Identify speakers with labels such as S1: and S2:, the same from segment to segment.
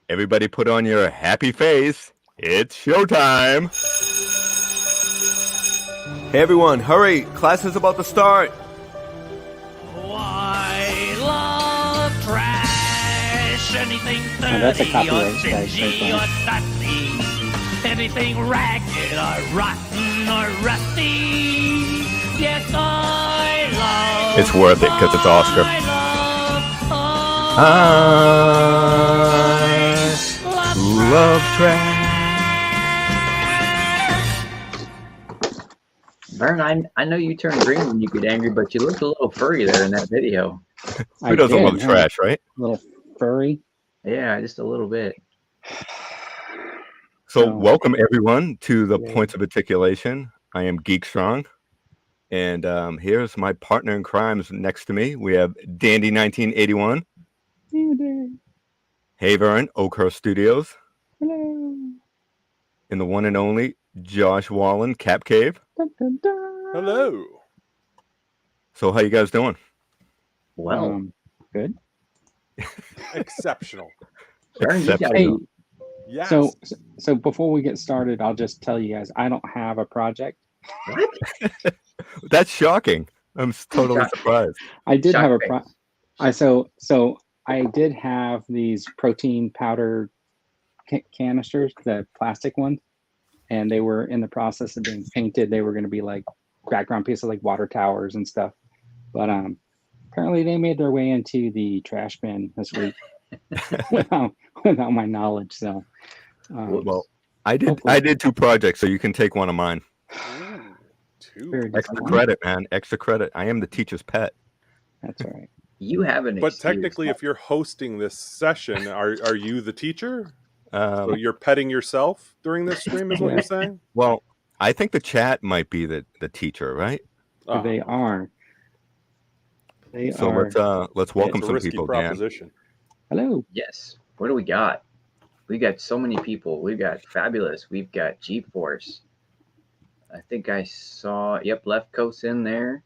S1: Everybody put on your happy face. It's showtime. Hey everyone, hurry. Class is about to start.
S2: I love trash. Anything
S3: that's a
S2: dirty or
S3: copyright strike
S2: dingy
S3: right
S2: or dusty. Anything ragged or rotten or rusty. Yes, I love.
S1: It's worth it because it's Oscar. I love trash.
S4: Vern, I know you turned green when you get angry, but you looked a little furry there in that video.
S1: Who doesn't love trash, right?
S3: A little furry.
S4: Yeah, just a little bit.
S1: So welcome everyone to the Points of Articulation. I am Geek Strong. And here's my partner in crimes next to me. We have Dandy 1981. Hey Vern, Oakhurststudios.
S3: Hello.
S1: And the one and only Josh Wallen, Cap Cave.
S3: Dun, dun, dun.
S5: Hello.
S1: So how you guys doing?
S4: Well,
S3: good.
S5: Exceptional.
S4: Vern, you gotta
S3: Hey,
S4: go.
S5: Yes.
S3: so before we get started, I'll just tell you guys, I don't have a project.
S4: What?
S1: That's shocking. I'm totally surprised.
S3: I did have a
S4: Shock
S3: so I did have these protein powder canisters, the plastic ones, and they were in the process of being painted. They were going to be like background pieces, like water towers and stuff. But apparently they made their way into the trash bin this week without my knowledge. So,
S1: Well, I did two projects, so you can take one of mine.
S5: Ooh, two.
S3: very
S1: Extra
S3: disappointing.
S1: credit, man. Extra credit. I am the teacher's pet.
S3: That's all right.
S4: You have an
S5: But
S4: excuse.
S5: technically, if you're hosting this session, are you the teacher? So
S1: Um,
S5: you're petting yourself during this stream, is what you're saying?
S1: well, I think the chat might be the teacher, right?
S5: Ah,
S3: They are. They
S1: So
S3: are.
S1: let's welcome
S5: it's a
S1: some
S5: risky
S1: people, Dan.
S5: proposition.
S3: Hello.
S4: Yes. What do we got? We got so many people. We've got Fabulous. We've got G-Force. I think I saw, Left Coast in there.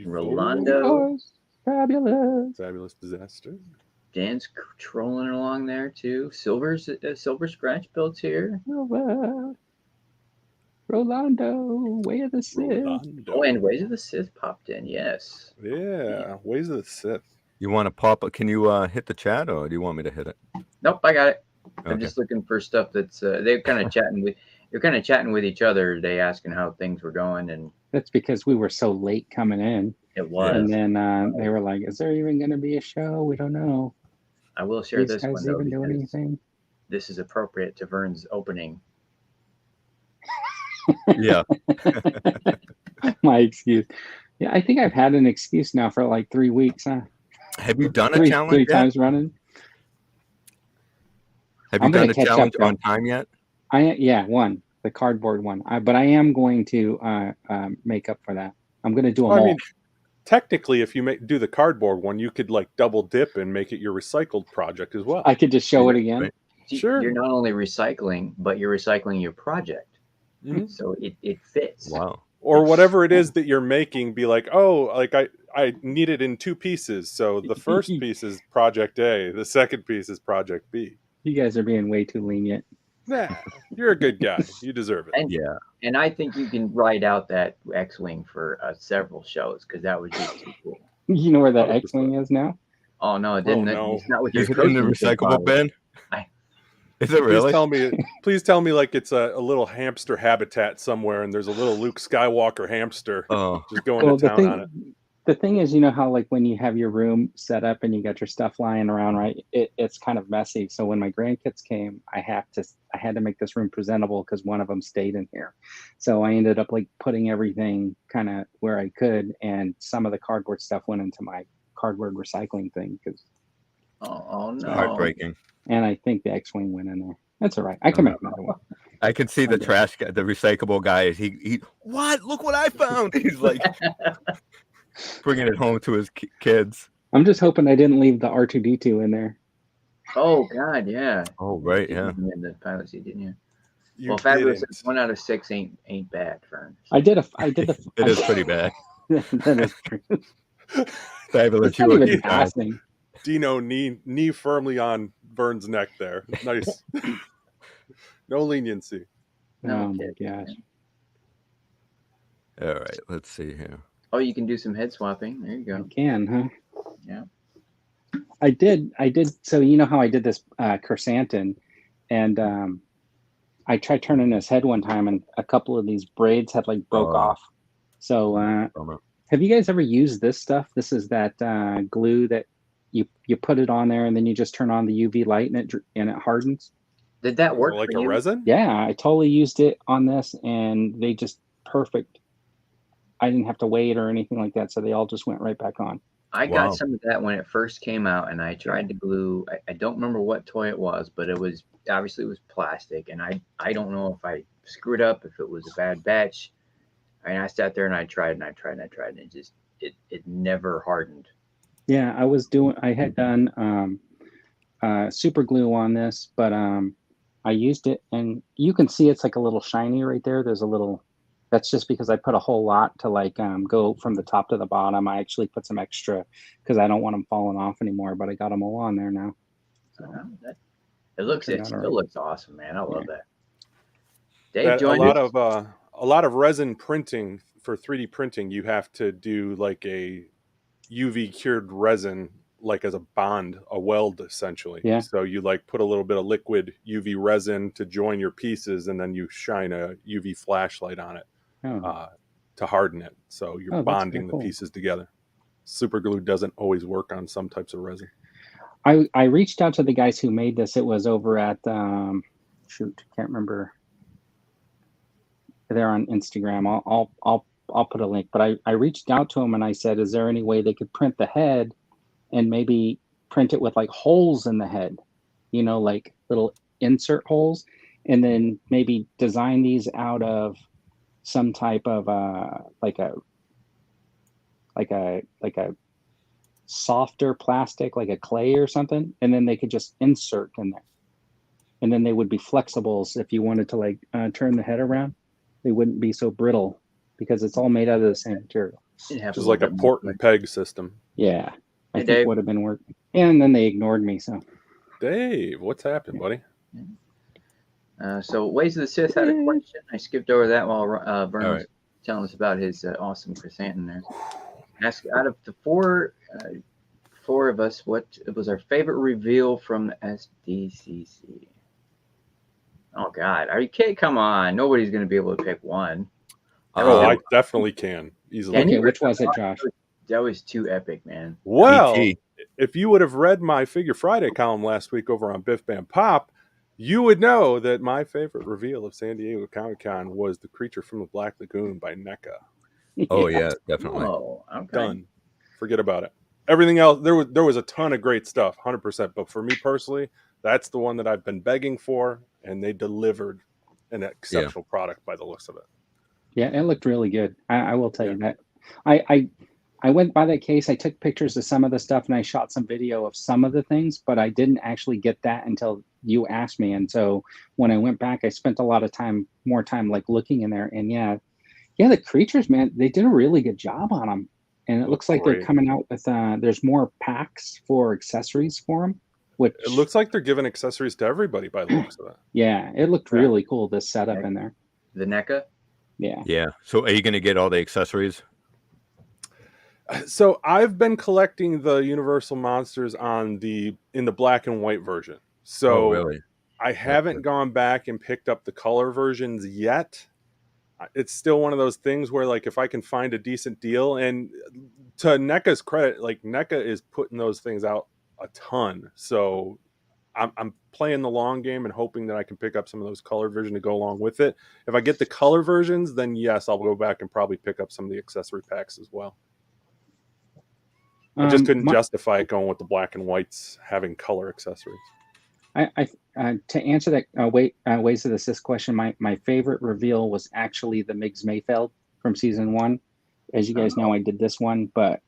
S4: Rolando.
S3: Oh, fabulous.
S5: Fabulous disaster.
S4: Dan's trolling along there too. Silver Scratch Builds here.
S3: Rolando, Way of the Sith.
S5: Rolando.
S4: Oh, and Ways of the Sith popped in. Yes.
S5: Yeah, Ways of the Sith.
S1: You want to pop? Can you hit the chat, or do you want me to hit it?
S4: Nope, I got it. I'm
S1: Okay.
S4: just looking for stuff that's they're kind of chatting with each other. They asking how things were going, and
S3: That's because we were so late coming in.
S4: it was.
S3: And then they were like, is there even going to be a show? We don't know.
S4: I will share
S3: These
S4: this
S3: guys
S4: one though,
S3: even do
S4: because
S3: anything?
S4: this is appropriate to Vern's opening.
S1: Yeah.
S3: My excuse. Yeah, I think I've had an excuse now for like 3 weeks. Huh?
S1: Have you done a
S3: Three
S1: challenge yet?
S3: times running.
S1: Have you
S3: I'm
S1: done
S3: gonna
S1: a
S3: catch up,
S1: challenge
S3: though.
S1: on time yet?
S3: One, the cardboard one. But I am going to make up for that. I'm going to do them
S5: Well, I
S3: all.
S5: mean, technically, if you do the cardboard one, you could like double dip and make it your recycled project as well.
S3: I could just show it again.
S1: Right.
S5: Sure.
S4: You're not only recycling, but you're recycling your project.
S5: Mhm.
S4: So it fits.
S1: Wow.
S5: Or whatever it is that you're making, be like, oh, like I need it in two pieces. So the first piece is project A, the second piece is project B.
S3: You guys are being way too lenient.
S5: Nah, you're a good guy. You deserve it.
S4: And,
S1: Yeah.
S4: and I think you can ride out that X-Wing for several shows because that would be too cool.
S3: You know where that
S5: 100%.
S3: X-Wing is now?
S4: Oh no, it didn't.
S5: Oh, no.
S4: It's not with
S1: You
S4: your
S1: hit it in the
S4: protein
S1: recyclable
S4: bottle.
S1: bin?
S4: I-
S1: Is it really?
S5: Please tell me like it's a little hamster habitat somewhere and there's a little Luke Skywalker hamster
S1: Oh,
S5: just going
S3: Well,
S5: to town on it.
S3: the thing is, you know how like when you have your room set up and you got your stuff lying around, right? It's kind of messy. So when my grandkids came, I had to make this room presentable because one of them stayed in here. So I ended up like putting everything kind of where I could, and some of the cardboard stuff went into my cardboard recycling thing
S4: Oh no.
S1: heartbreaking.
S3: and I think the X-Wing went in there. That's all right. I can make another one.
S1: I can see the trash guy, the recyclable guy. He what? Look what I found. He's like bringing it home to his kids.
S3: I'm just hoping I didn't leave the R2D2 in there.
S4: Oh God, yeah.
S1: Oh, right. Yeah.
S4: You in the pilot seat, didn't you?
S5: You
S4: Well, Fabulous.
S5: didn't.
S4: 1 out of 6 ain't bad, Fern.
S3: I did the.
S1: It is pretty bad.
S3: That is true.
S1: Fabulous.
S3: It's not
S1: You were
S3: even
S1: good guys.
S3: passing.
S5: Dino knee firmly on Vern's neck there. Nice. No leniency.
S4: No
S3: Oh my
S4: kidding,
S3: gosh.
S4: man.
S1: All right, let's see here.
S4: Oh, you can do some head swapping. There you
S3: I
S4: go.
S3: can, huh?
S4: Yeah.
S3: I did. So you know how I did this chrysanthemum, and I tried turning his head one time, and a couple of these braids had like broke
S1: Oh.
S3: off. So
S1: Bummer.
S3: have you guys ever used this stuff? This is that glue that you put it on there, and then you just turn on the UV light, and it hardens.
S4: Did that work
S5: Like
S4: for
S5: a
S4: you?
S5: resin?
S3: Yeah, I totally used it on this, and they just perfect. I didn't have to wait or anything like that, so they all just went right back on.
S4: I
S1: Wow.
S4: got some of that when it first came out, and I tried to glue. I don't remember what toy it was, but it was obviously it was plastic, and I don't know if I screwed up, if it was a bad batch. And I sat there and I tried and I tried and I tried, and it just it never hardened.
S3: Yeah, I had done super glue on this, but I used it, and you can see it's like a little shiny right there. There's a little. That's just because I put a whole lot to like go from the top to the bottom. I actually put some extra because I don't want them falling off anymore. But I got them all on there now. So
S4: It
S3: turned out
S4: still
S3: all right.
S4: looks awesome, man. I love that. Dave
S5: That, a
S4: joined
S5: lot
S4: us.
S5: of a lot of resin printing for 3D printing, you have to do like a UV cured resin, like as a bond, a weld essentially.
S3: Yeah.
S5: So you like put a little bit of liquid UV resin to join your pieces, and then you shine a UV flashlight on it to harden it. So you're
S3: that's
S5: bonding
S3: very cool.
S5: the pieces together. Super glue doesn't always work on some types of resin.
S3: I reached out to the guys who made this. It was over at can't remember. They're on Instagram. I'll put a link. But I reached out to them and I said, is there any way they could print the head and maybe print it with like holes in the head, like little insert holes, and then maybe design these out of some type of like a softer plastic, like a clay or something, and then they could just insert in there, and then they would be flexible. So if you wanted to like turn the head around, they wouldn't be so brittle because it's all made out of the same material.
S5: Just like a port and peg system.
S3: Yeah, I think
S4: Dave.
S3: would have been working. And then they ignored me. So
S5: Dave, what's happened, buddy?
S4: So Ways of the Sith had a question. I skipped over that while Vern
S1: All
S4: was
S1: right.
S4: telling us about his awesome chrysanthemum there. Ask out of the four of us, what was our favorite reveal from SDCC? Oh God, are you kidding? Come on, nobody's going to be able to pick one.
S5: I definitely can easily.
S3: okay, which was it, Josh?
S4: That was too epic, man.
S5: Well,
S1: E.T.
S5: if you would have read my Figure Friday column last week over on Biff Bam Pop, you would know that my favorite reveal of San Diego Comic-Con was the Creature from the Black Lagoon by NECA.
S1: Oh yeah, definitely.
S4: Oh, okay.
S5: Done. Forget about it. Everything else, there was a ton of great stuff, 100%. But for me personally, that's the one that I've been begging for, and they delivered an exceptional product by the looks of it.
S3: Yeah, it looked really good. I will tell you that. I went by that case. I took pictures of some of the stuff, and I shot some video of some of the things, but I didn't actually get that until you asked me. And so when I went back, I spent a lot of more time like looking in there. And yeah, the creatures, man, they did a really good job on them. And it looks like they're coming out with there's more packs for accessories for them. Which
S5: it looks like they're giving accessories to everybody by the looks of it.
S3: Yeah, it looked really cool, this setup in there.
S4: The NECA?
S3: Yeah.
S1: Yeah. So are you going to get all the accessories?
S5: So I've been collecting the Universal Monsters in the black and white version. So
S1: really?
S5: I haven't gone back and picked up the color versions yet. It's still one of those things where, like, if I can find a decent deal, and to NECA's credit, like NECA is putting those things out a ton. So I'm playing the long game and hoping that I can pick up some of those color versions to go along with it. If I get the color versions, then yes, I'll go back and probably pick up some of the accessory packs as well. I just couldn't justify it going with the black and whites having color accessories.
S3: To answer that Ways of the Sith question, my favorite reveal was actually the Miggs Mayfeld from season 1. As you guys know, I did this one, but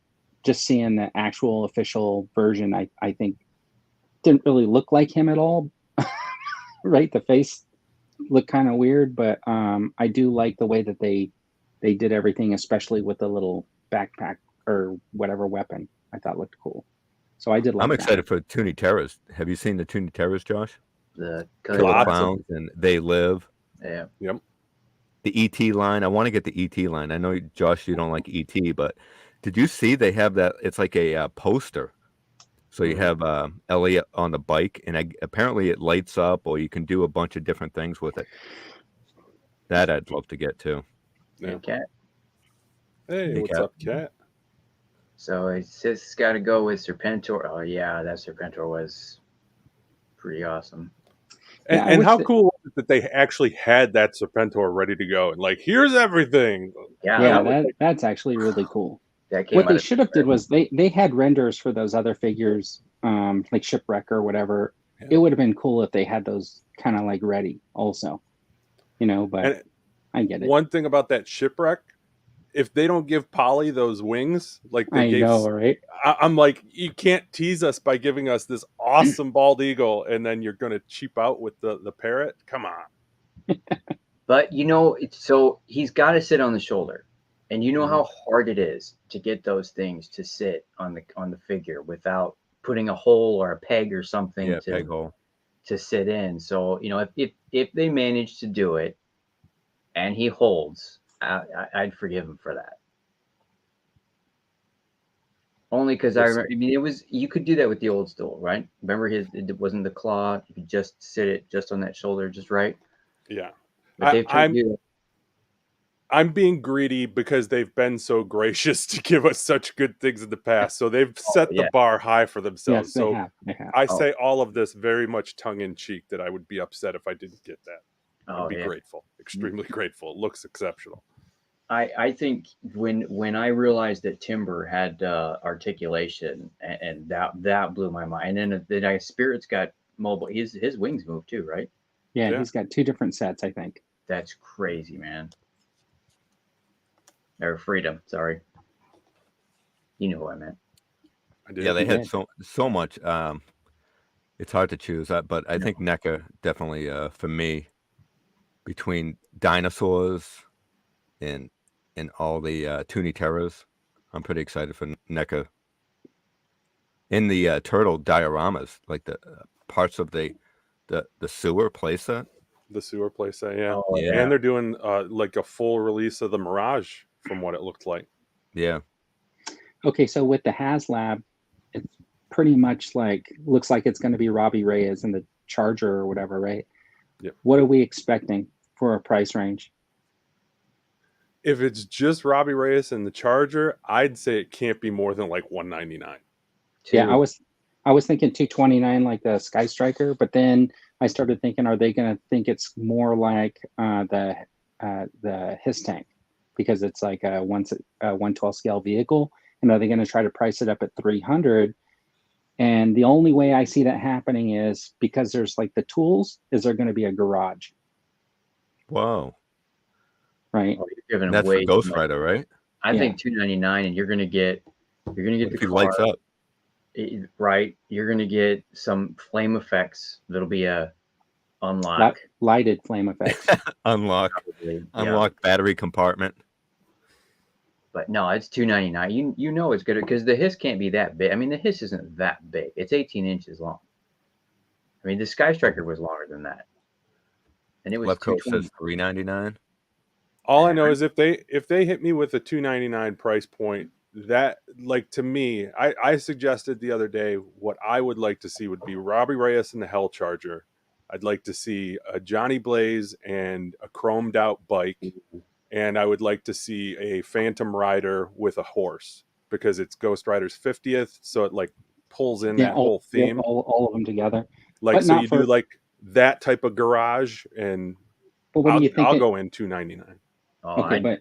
S3: just seeing the actual official version, I think didn't really look like him at all. Right, the face looked kind of weird, but I do like the way that they did everything, especially with the little backpack or whatever weapon. I thought looked cool. So I did like
S1: I'm
S3: that.
S1: excited for Toonie Terrors. Have you seen the Toonie Terrors, Josh?
S4: The
S1: Killer
S5: Lots of-
S1: Clowns and They Live.
S4: yeah.
S5: Yep.
S1: The ET line. I want to get the ET line. I know, Josh, you don't like ET, but did you see they have that? It's like a poster. So you have Elliot on the bike, and apparently it lights up, or you can do a bunch of different things with it. That I'd love to get too.
S5: Yeah.
S4: Hey, Cat.
S5: Hey,
S1: Hey,
S5: what's
S1: Cat.
S5: up, Cat?
S4: So it's got to go with Serpentor. Oh yeah, that Serpentor was pretty awesome.
S5: And,
S3: Yeah, I
S5: and
S3: wish
S5: how
S3: that-
S5: cool was it that they actually had that Serpentor ready to go and like, here's everything.
S4: Yeah,
S3: Yeah,
S4: that, was,
S3: that's actually really cool.
S4: that came
S3: What
S4: out
S3: they
S4: of
S3: should have did was they had renders for those other figures, like Shipwreck or whatever.
S5: Yeah.
S3: It would have been cool if they had those kind of like ready also, but
S5: And
S3: I get it.
S5: one thing about that Shipwreck, if they don't give Polly those wings, like they
S3: I
S5: gave,
S3: know, right?
S5: I'm like, you can't tease us by giving us this awesome bald eagle, and then you're going to cheap out with the parrot. Come on.
S4: But so he's got to sit on the shoulder, and you know how hard it is to get those things to sit on the figure without putting a hole or a peg or something
S1: Peg hole.
S4: to sit in. So if they manage to do it, and he holds, I'd forgive him for that. Only because you could do that with the old stool, right? Remember it wasn't the claw. You could just sit it just on that shoulder, just right.
S5: Yeah.
S4: But they've tried to do that.
S5: I'm being greedy because they've been so gracious to give us such good things in the past. So they've set the bar high for themselves.
S3: Yes, they
S5: so
S3: have. They have.
S5: I say all of this very much tongue in cheek that I would be upset if I didn't get that. I'd be grateful, extremely grateful. It looks exceptional.
S4: I think when I realized that Timber had articulation, and that blew my mind. And then Spirit's got mobile. His wings move too, right?
S3: Yeah, he's got 2 different sets, I think.
S4: That's crazy, man. Or Freedom, sorry. You know what I meant.
S5: I did.
S1: Yeah, they had so much. It's hard to choose, but I think NECA definitely, for me, between dinosaurs and all the Toonie Terrors, I'm pretty excited for NECA. In the turtle dioramas, like the parts of the sewer playset.
S5: The sewer playset, yeah.
S4: Oh, yeah.
S5: And they're doing like a full release of the Mirage from what it looked like.
S1: Yeah.
S3: Okay, so with the HasLab, it's pretty much looks like it's going to be Robbie Reyes and the Charger or whatever, right?
S5: Yep.
S3: What are we expecting for a price range?
S5: If it's just Robbie Reyes and the Charger, I'd say it can't be more than like $199.
S3: Yeah, I was thinking 229 like the Sky Striker, but then I started thinking, are they going to think it's more like the His Tank because it's like a 1/12 scale vehicle, and are they going to try to price it up at 300? And the only way I see that happening is because there's like the tools. Is there going to be a garage?
S1: Whoa.
S3: Right.
S4: Oh, you're giving
S1: That's
S4: away
S1: for Ghost Rider, right?
S4: I think $299, and you're gonna get
S1: If
S4: the
S1: he
S4: car,
S1: lights up.
S4: right? You're gonna get some flame effects. That'll be a unlock.
S3: Lighted flame effects.
S1: Unlock battery compartment.
S4: But no, it's $299. You know it's good because the Hiss can't be that big. I mean, the Hiss isn't that big. It's 18 inches long. I mean, the Sky Striker was longer than that, and it was
S1: Left Coast says $399.
S5: All I know is if they hit me with a $299 price point, that, like, to me, I suggested the other day what I would like to see would be Robbie Reyes and the Hell Charger. I'd like to see a Johnny Blaze and a chromed out bike, and I would like to see a Phantom Rider with a horse because it's Ghost Rider's 50th, so it like pulls in that whole theme.
S3: All of them together.
S5: Like,
S3: But
S5: so
S3: not
S5: you
S3: for-
S5: do like that type of garage, and
S3: But what do you think?
S5: I'll go in $299.
S4: Oh,
S3: Okay, but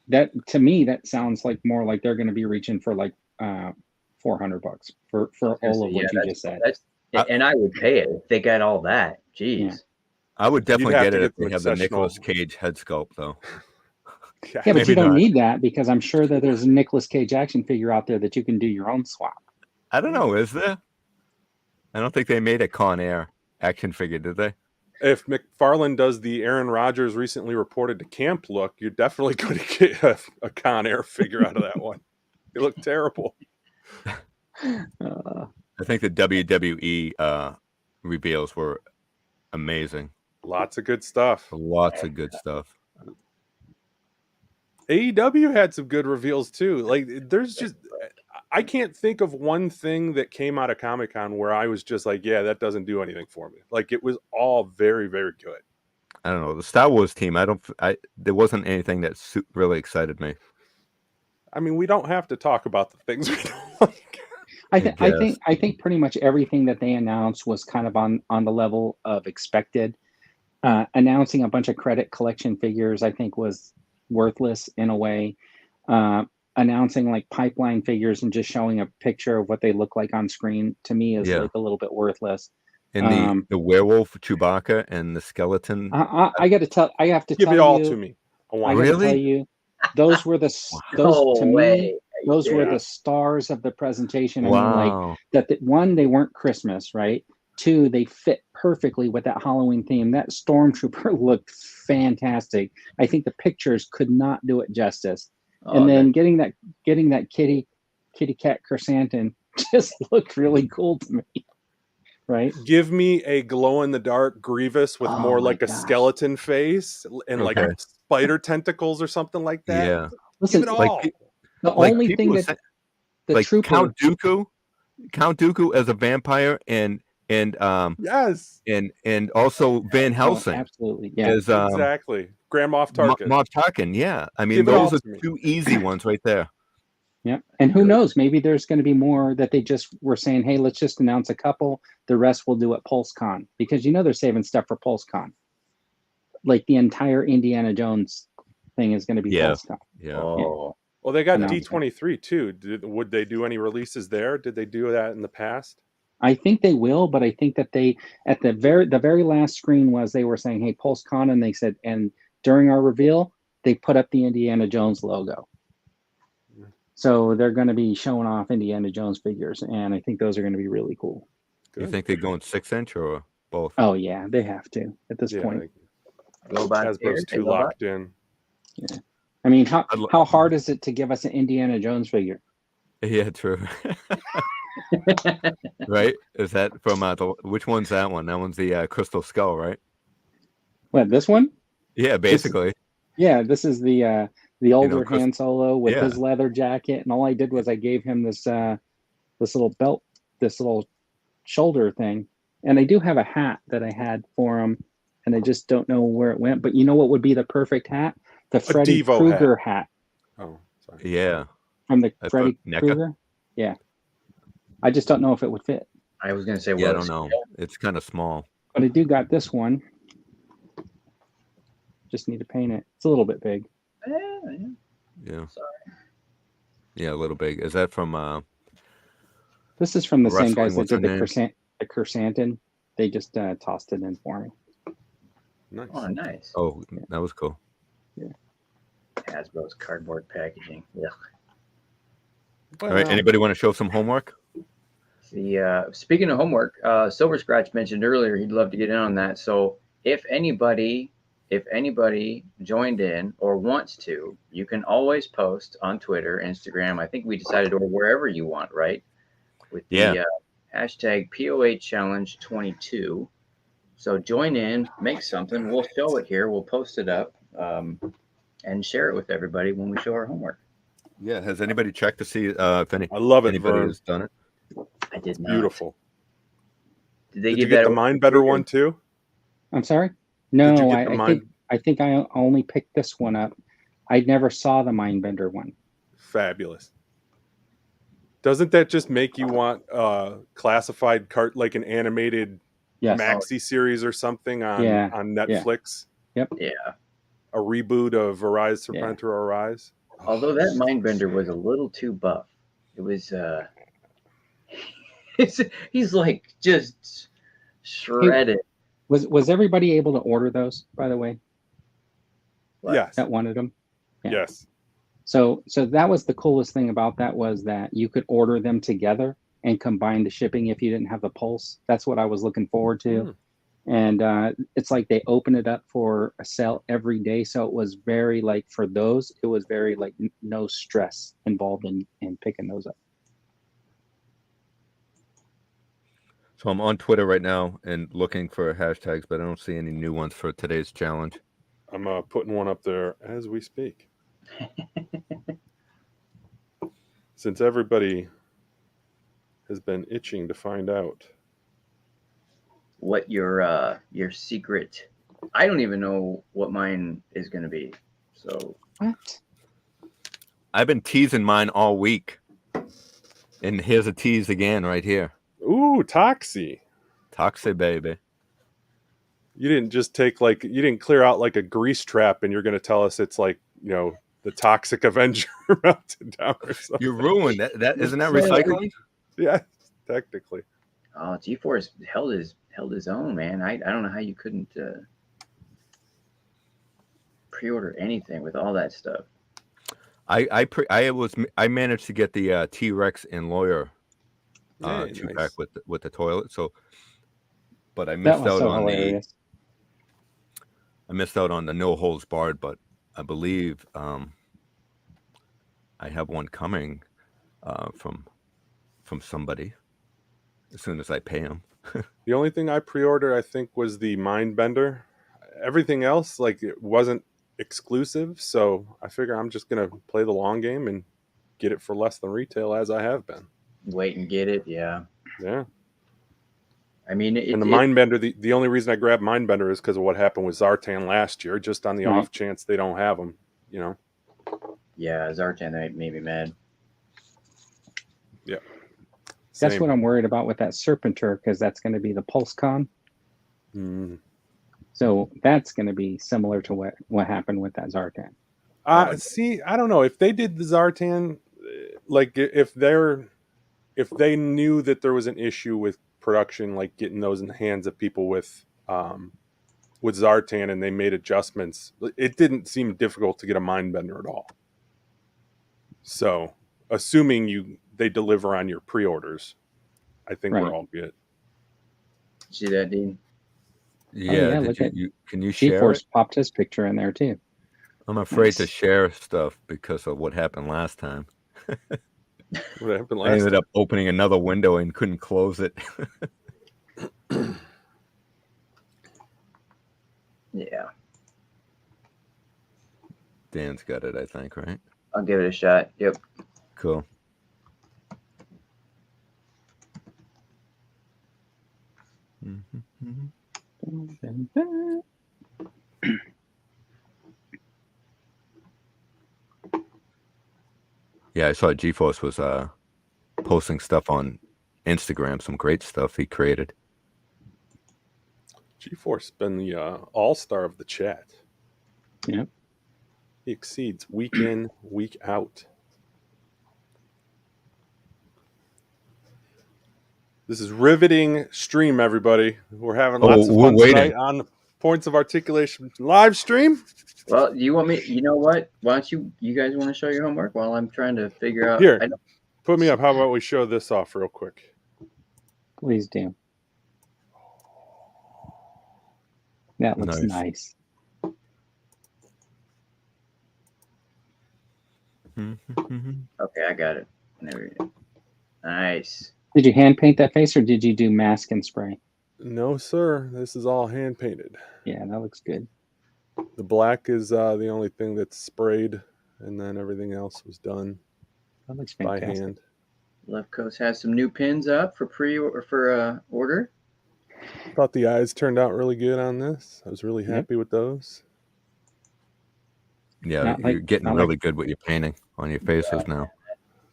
S3: that to me that sounds like more like they're going to be reaching for like $400 for all of what you just said.
S4: And I would pay it if they got all that. Jeez.
S3: Yeah.
S1: I would definitely
S5: have
S1: get
S5: to
S1: it
S5: get
S1: if
S5: the
S1: they have the
S5: recessional-
S1: Nicolas Cage head sculpt, though.
S3: Yeah, but
S1: Maybe
S3: you don't
S1: not.
S3: need that because I'm sure that there's a Nicolas Cage action figure out there that you can do your own swap.
S1: I don't know. Is there? I don't think they made a Con Air action figure, did they?
S5: If McFarlane does the Aaron Rodgers recently reported to camp look, you're definitely going to get a Con Air figure out of that one. It looked terrible.
S1: I think the WWE reveals were amazing.
S5: Lots of good stuff.
S1: Lots of good stuff.
S5: AEW had some good reveals too. Like there's just I can't think of one thing that came out of Comic-Con where I was just like, yeah, that doesn't do anything for me. Like it was all very, very good.
S1: I don't know. The Star Wars team, there wasn't anything that really excited me.
S5: I mean, we don't have to talk about the things we don't like.
S3: I think pretty much everything that they announced was kind of on the level of expected. Announcing a bunch of credit collection figures, I think, was worthless in a way. Announcing like pipeline figures and just showing a picture of what they look like on screen, to me, is like a little bit worthless.
S1: And the werewolf Chewbacca and the skeleton.
S3: I have to tell
S5: Give it all to me.
S3: I gotta tell you, those were the those were the stars of the presentation. I mean, like one, they weren't Christmas, right? Two, they fit perfectly with that Halloween theme. That stormtrooper looked fantastic. I think the pictures could not do it justice. And then getting that kitty cat chrysanthemum just looked really cool to me. Right?
S5: Give me a glow in the dark Grievous with more like a skeleton face and like spider tentacles or something like that.
S1: Yeah.
S3: Listen,
S5: give it all.
S3: The only thing that the
S1: like
S3: trooper
S1: Count Dooku as a vampire and
S5: yes,
S1: and also Van Helsing,
S3: absolutely, yeah,
S5: as exactly Grand Moff Tarkin.
S1: Moff Tarkin, yeah. I mean, those are two easy ones right there.
S3: Yeah, and who knows? Maybe there's going to be more that they just were saying, "Hey, let's just announce a couple. The rest we'll do at PulseCon," because they're saving stuff for PulseCon. Like the entire Indiana Jones thing is going to be PulseCon.
S1: Yeah.
S5: Oh. Well, they got D23 too. Would they do any releases there? Did they do that in the past?
S3: I think they will, but I think that they at the very last screen they were saying, "Hey, PulseCon," and they said, and during our reveal, they put up the Indiana Jones logo. So they're going to be showing off Indiana Jones figures, and I think those are going to be really cool.
S1: Good. You think they're going 6-inch or both?
S3: Oh yeah, they have to at this point.
S5: Hasbro's too locked in.
S3: Yeah. I mean, how hard is it to give us an Indiana Jones figure?
S1: Yeah, true. Right? Is that from which one's that one? That one's the Crystal Skull, right?
S3: What, this one?
S1: Yeah, basically.
S3: This is the older Han Solo with his leather jacket, and all I did was I gave him this little belt, this little shoulder thing, and I do have a hat that I had for him, and I just don't know where it went. But you know what would be the perfect hat? The Freddy Krueger hat.
S5: Oh, sorry.
S1: Yeah.
S3: From the Freddy Krueger. Yeah. I just don't know if it would fit.
S4: I was gonna say,
S1: I don't know. It's kind of small.
S3: But I do got this one. Just need to paint it. It's a little bit big.
S1: Yeah.
S4: Sorry.
S1: Yeah, a little big. Is that from?
S3: This is from the same guys that did the chrysanthemum. They just tossed it in for me.
S5: Nice.
S4: Oh, nice.
S1: Oh, that was cool.
S3: Yeah.
S4: Hasbro's cardboard packaging. Yeah.
S1: All right. Anybody want to show some homework?
S4: Speaking of homework, Silver Scratch mentioned earlier he'd love to get in on that. So if anybody joined in or wants to, you can always post on Twitter, Instagram. I think we decided, or wherever you want, right? With the hashtag POH Challenge 22. So join in, make something. We'll show it here. We'll post it up and share it with everybody when we show our homework.
S1: Yeah. Has anybody checked to see if anybody has done it?
S4: I did not.
S5: Beautiful.
S4: Did
S5: you get the Mindbender one too?
S3: I'm sorry? No, I think I only picked this one up. I never saw the Mindbender one.
S5: Fabulous. Doesn't that just make you want classified like an animated maxi series or something on Netflix?
S3: Yep.
S4: Yeah.
S5: A reboot of Arise Serpentor Arise.
S4: Although that Mindbender was a little too buff. It was he's like just shredded.
S3: Was everybody able to order those, by the way?
S5: Yes.
S3: That wanted them?
S5: Yeah. Yes.
S3: So that was the coolest thing about that, was that you could order them together and combine the shipping if you didn't have the Pulse. That's what I was looking forward to. And it's like they open it up for a sale every day. So it was very like, for those, it was very like no stress involved in picking those up.
S1: So I'm on Twitter right now and looking for hashtags, but I don't see any new ones for today's challenge.
S5: I'm putting one up there as we speak. Since everybody has been itching to find out
S4: what your secret. I don't even know what mine is going to be. So
S3: What?
S1: I've been teasing mine all week. And here's a tease again right here.
S5: Ooh, Toxie.
S1: Toxic, baby.
S5: You didn't just take you didn't clear out like a grease trap and you're going to tell us it's like, the Toxic Avenger melted down or something.
S1: You ruined that. Isn't that recycling?
S5: Yeah, technically.
S4: Oh, G-Force held his own, man. I don't know how you couldn't pre-order anything with all that stuff.
S1: I managed to get the T-Rex and Lawyer
S5: Hey,
S1: two
S5: nice.
S1: pack with the toilet. So, but I
S3: That
S1: missed
S3: was
S1: out
S3: so
S1: on
S3: hilarious.
S1: the no holds barred. But I believe I have one coming from somebody as soon as I pay them.
S5: The only thing I pre-ordered, I think, was the Mindbender. Everything else, it wasn't exclusive, so I figure I'm just gonna play the long game and get it for less than retail, as I have been.
S4: Wait and get it, yeah.
S5: Yeah.
S4: I mean,
S5: And the Mindbender, the only reason I grabbed Mindbender is because of what happened with Zartan last year, just on the
S3: Right.
S5: off chance they don't have them,
S4: Yeah, Zartan made me mad.
S5: Yeah.
S3: That's
S5: Same.
S3: what I'm worried about with that Serpentor, because that's going to be the PulseCon.
S5: Mm.
S3: So that's going to be similar to what happened with that Zartan.
S5: See, I don't know if they did the Zartan, if they knew that there was an issue with production, like getting those in the hands of people with Zartan, and they made adjustments, it didn't seem difficult to get a Mindbender at all. So, assuming they deliver on your pre-orders, I think
S3: Right.
S5: we're all good.
S4: See that, Dean?
S1: Yeah,
S3: look at
S1: can you share
S3: G-Force
S1: it?
S3: popped his picture in there too.
S1: I'm afraid to
S3: Nice.
S1: share stuff because of what happened last time.
S5: What happened
S1: I
S5: last
S1: ended
S5: time?
S1: up opening another window and couldn't close it.
S4: Yeah,
S1: Dan's got it, I think, right?
S4: I'll give it a shot. Yep.
S1: Cool. Yeah, I saw G-Force was posting stuff on Instagram, some great stuff he created.
S5: G-Force been the all-star of the chat.
S3: Yep.
S5: He exceeds week in, week out. This is riveting stream, everybody. We're having lots of
S1: we're
S5: fun
S1: waiting.
S5: tonight on the Points of Articulation live stream.
S4: Well, you want me? You know what? Why don't you guys want to show your homework while I'm trying to figure out?
S5: Here, put me up. How about we show this off real quick?
S3: Please do. That looks nice.
S4: Okay, I got it. There we go. Nice.
S3: Did you hand paint that face or did you do mask and spray?
S5: No, sir. This is all hand painted.
S3: Yeah, that looks good.
S5: The black is the only thing that's sprayed, and then everything else was done
S3: That looks
S5: by
S3: fantastic.
S5: hand.
S4: Left Coast has some new pins up for order.
S5: Thought the eyes turned out really good on this. I was really happy with those.
S1: Yeah, you're getting really good with your painting on your faces now.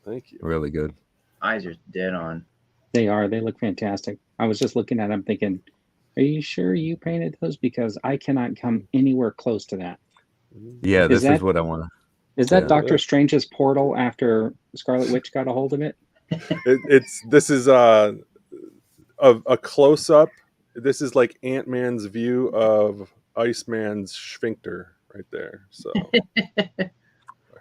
S5: Thank you.
S1: Really good.
S4: Eyes are dead on.
S3: They are. They look fantastic. I was just looking at them thinking, are you sure you painted those? Because I cannot come anywhere close to that.
S1: Yeah, this is what I want to.
S3: Is that Doctor Strange's portal after Scarlet Witch got a hold of it?
S5: This is a close up. This is like Ant-Man's view of Iceman's sphincter right there. So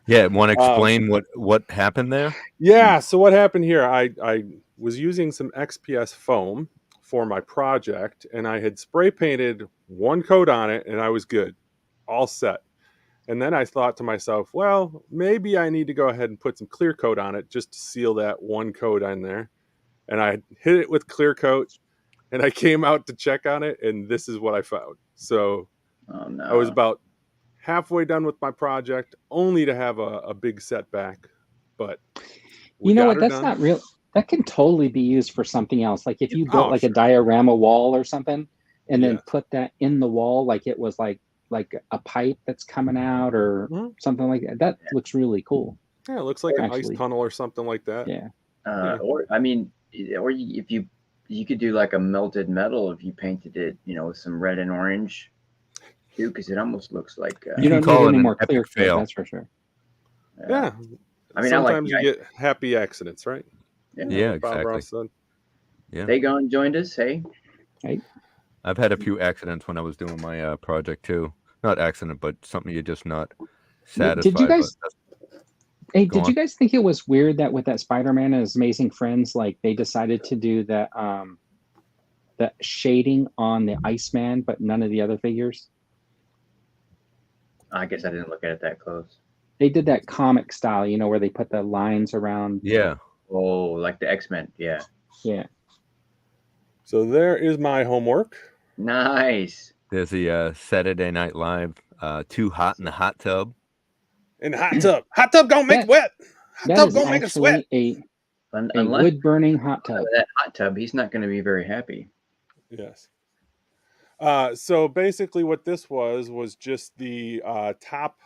S1: yeah, want to explain what happened there?
S5: Yeah, so what happened here? I was using some XPS foam for my project, and I had spray painted one coat on it, and I was good, all set. And then I thought to myself, well, maybe I need to go ahead and put some clear coat on it just to seal that one coat on there. And I hit it with clear coat, and I came out to check on it, and this is what I found. So
S4: Oh no.
S5: I was about halfway done with my project, only to have a big setback. But we
S3: You know
S5: got
S3: what?
S5: her
S3: That's
S5: done.
S3: not real. That can totally be used for something else. Like if you built
S5: Oh,
S3: like a
S5: sure.
S3: diorama wall or something, and then
S5: Yes.
S3: put that in the wall, like it was like a pipe that's coming out or
S5: Mhm.
S3: something like that. That looks really cool.
S5: Yeah, it looks like an ice
S3: Actually.
S5: tunnel or something like that.
S3: Yeah.
S5: Yeah.
S4: Or I mean, or if you could do like a melted metal if you painted it, with some red and orange too, because it almost looks like.
S3: You
S1: can
S3: don't
S1: call
S3: need
S1: it
S3: any
S1: an
S3: more
S1: epic
S3: clear coat,
S1: fail.
S3: that's for sure.
S5: Yeah.
S4: I mean, I like
S5: sometimes you get happy accidents, right?
S1: Yeah,
S5: Like Bob
S1: exactly.
S5: Ross said.
S1: Yeah.
S4: They gone joined us. Hey,
S1: I've had a few accidents when I was doing my project too. Not accident, but something you're just not satisfied.
S3: Did you guys? Hey,
S1: Go
S3: did you guys think it was weird that with that Spider-Man and His Amazing Friends, like they decided to do the shading on the Iceman, but none of the other figures?
S4: I guess I didn't look at it that close.
S3: They did that comic style, where they put the lines around.
S1: Yeah.
S4: Oh, like the X-Men. Yeah.
S3: Yeah.
S5: So there is my homework.
S4: Nice.
S1: There's the Saturday Night Live, Too Hot in the Hot Tub.
S5: In the hot tub. Hot tub gonna make it wet. Hot
S3: That
S5: tub
S3: is
S5: gonna make it sweat.
S3: actually a
S4: Unless
S3: wood-burning hot tub.
S4: that hot tub, he's not going to be very happy.
S5: Yes. So basically what this was just the top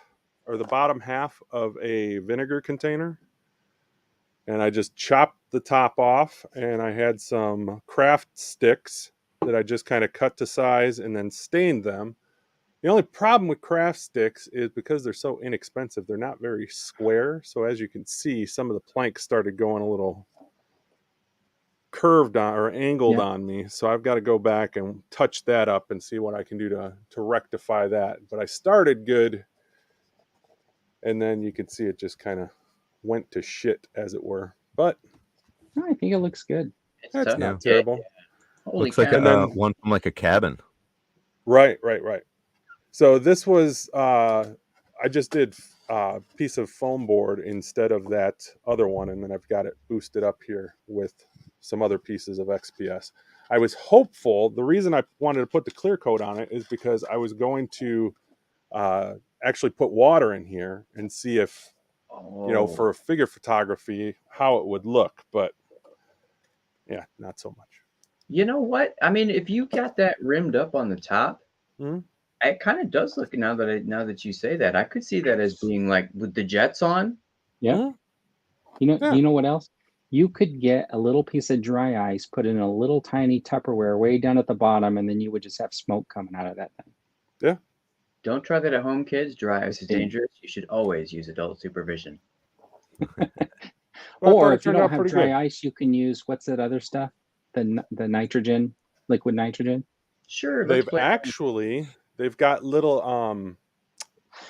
S5: or the bottom half of a vinegar container. And I just chopped the top off, and I had some craft sticks that I just kind of cut to size and then stained them. The only problem with craft sticks is because they're so inexpensive, they're not very square. So as you can see, some of the planks started going a little curved on or angled on me. So I've got to go back and touch that up and see what I can do to rectify that. But I started good, and then you can see it just kind of went to shit, as it were. But
S3: I think it looks good.
S5: that's
S4: tough.
S5: not terrible.
S4: Holy
S1: Looks like
S4: cow.
S1: one from like a cabin.
S5: Right. So this was I just did a piece of foam board instead of that other one, and then I've got it boosted up here with some other pieces of XPS. I was hopeful. The reason I wanted to put the clear coat on it is because I was going to actually put water in here and see if, for figure photography, how it would look. But yeah, not so much.
S4: You know what? I mean, if you got that rimmed up on the top, it kind of does look. Now that you say that, I could see that as being like with the jets on.
S3: Yeah. You know what else? You could get a little piece of dry ice, put in a little tiny Tupperware way down at the bottom, and then you would just have smoke coming out of that thing.
S5: Yeah.
S4: Don't try that at home, kids. Dry ice is dangerous. You should always use adult supervision.
S3: Or if you don't have dry ice, you can use, what's that other stuff? The nitrogen, liquid nitrogen.
S4: Sure.
S5: They've got little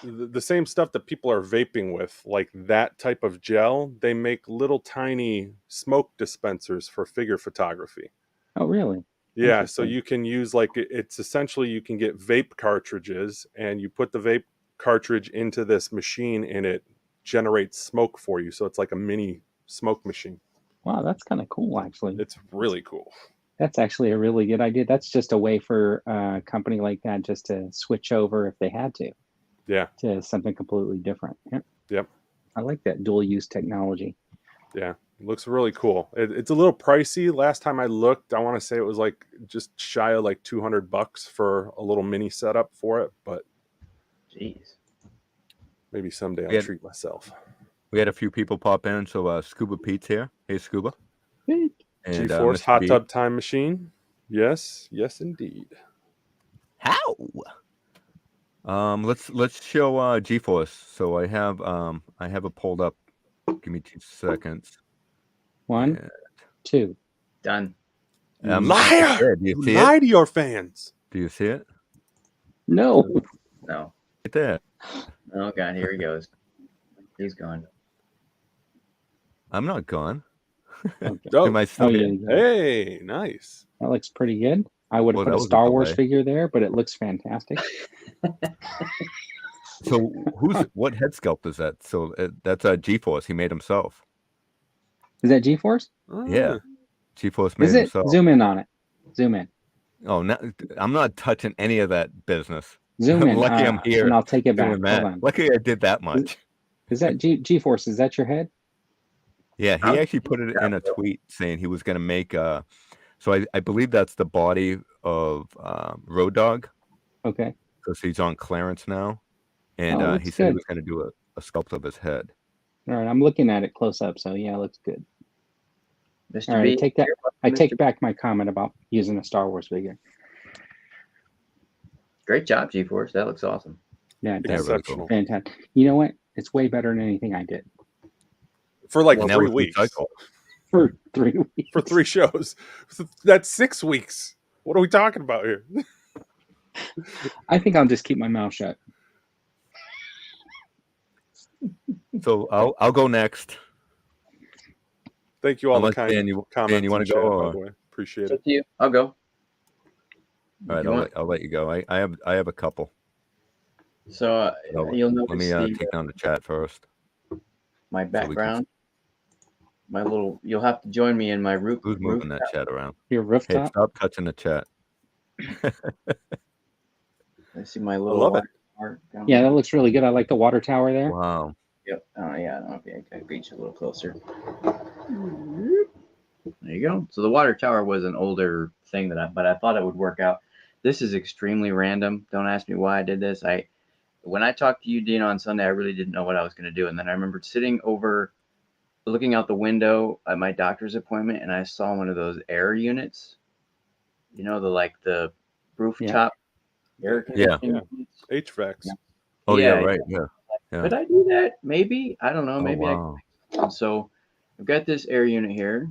S5: the same stuff that people are vaping with, like that type of gel. They make little tiny smoke dispensers for figure photography.
S3: Oh, really?
S5: Yeah, so you can use it's essentially you can get vape cartridges, and you put the vape cartridge into this machine and it generates smoke for you. So it's like a mini smoke machine.
S3: Wow, that's kind of cool, actually.
S5: It's really cool.
S3: That's actually a really good idea. That's just a way for a company like that just to switch over if they had to.
S5: Yeah.
S3: To something completely different.
S5: Yep.
S3: I like that dual use technology.
S5: Yeah. It looks really cool. It's a little pricey. Last time I looked, I want to say it was like just shy of like $200 for a little mini setup for it, but
S4: jeez,
S5: maybe someday I'll treat myself.
S1: We had a few people pop in, so Scuba Pete's here. Hey, Scuba.
S3: Hey.
S1: And,
S5: GeForce Hot Tub Time Machine. Yes, indeed.
S1: How? Let's show GeForce. So I have it pulled up. Give me 2 seconds.
S3: 1, 2.
S4: Done.
S5: Liar!
S1: You
S5: lie to your fans.
S1: Do you see it?
S3: No.
S4: No.
S1: Right there.
S4: Oh God, here he goes. He's gone.
S1: I'm not gone.
S5: Oh,
S1: Am I still here?
S5: Hey, nice.
S3: That looks pretty good. I would have put a Star Wars figure there, but it looks fantastic.
S1: So what head sculpt is that? So that's GeForce. He made himself.
S3: Is that GeForce?
S1: Yeah. GeForce made
S3: is it?
S1: himself.
S3: Zoom in on it. Zoom in.
S1: Oh, no, I'm not touching any of that business.
S3: Zoom in.
S1: Lucky I'm here
S3: and I'll take it back.
S1: doing
S3: Hold
S1: that.
S3: on.
S1: Lucky I did that much.
S3: Is that G-Force? Is that your head?
S1: Yeah, he actually put it in a tweet saying he was going to make so I believe that's the body of Road Dog,
S3: Okay.
S1: because he's on clearance now, and
S3: Oh,
S1: he
S3: looks
S1: said he
S3: good.
S1: was going to do a sculpt of his head.
S3: All right, I'm looking at it close up, so yeah, it looks good.
S4: Mr.
S3: All right,
S4: B,
S3: I take that.
S4: you're welcome,
S3: I
S4: Mr.
S3: take back my comment about using a Star Wars figure.
S4: Great job, G-Force. That looks awesome.
S3: Yeah, it
S1: Yeah,
S3: does.
S1: really
S5: Exceptional.
S1: cool.
S3: Fantastic. You know what? It's way better than anything I did
S5: For like
S1: And that
S5: 3
S1: was
S5: weeks.
S1: recycled.
S3: for 3 weeks.
S5: For 3 shows. That's 6 weeks. What are we talking about here?
S3: I think I'll just keep my mouth shut.
S1: So I'll go next.
S5: Thank you all
S1: Unless,
S5: the kind
S1: Dan, you
S5: comments
S1: wanna
S5: in chat,
S1: go,
S5: by
S1: or-
S5: the way. Appreciate
S4: It's
S5: it.
S4: up to you. I'll go.
S1: All right,
S4: You want-
S1: I'll let you go. I have a couple.
S4: So
S1: I'll-
S4: you'll
S1: Let
S4: notice
S1: me take down the chat first.
S4: my
S1: we can-
S4: background. My little. You'll have to join me in my roof.
S1: Who's moving that chat around?
S3: Your
S1: Hey,
S3: rooftop.
S1: stop touching the chat.
S4: I see my little.
S5: love it.
S4: art down
S3: Yeah,
S4: there.
S3: that looks really good. I like the water tower there.
S1: Wow.
S4: Yep. Oh yeah. Okay. I reach a little closer. There you go. So the water tower was an older thing but I thought it would work out. This is extremely random. Don't ask me why I did this. When I talked to you, Dean, on Sunday, I really didn't know what I was going to do, and then I remembered sitting over, looking out the window at my doctor's appointment, and I saw one of those air units. You know, the rooftop air
S1: Yeah.
S4: conditioning units.
S5: HVACs.
S4: Yeah.
S1: Oh yeah,
S4: Yeah,
S1: right. Yeah. Yeah.
S4: Could I do that? Maybe. I don't know.
S1: Oh,
S4: Maybe
S1: wow.
S4: I. So I've got this air unit here,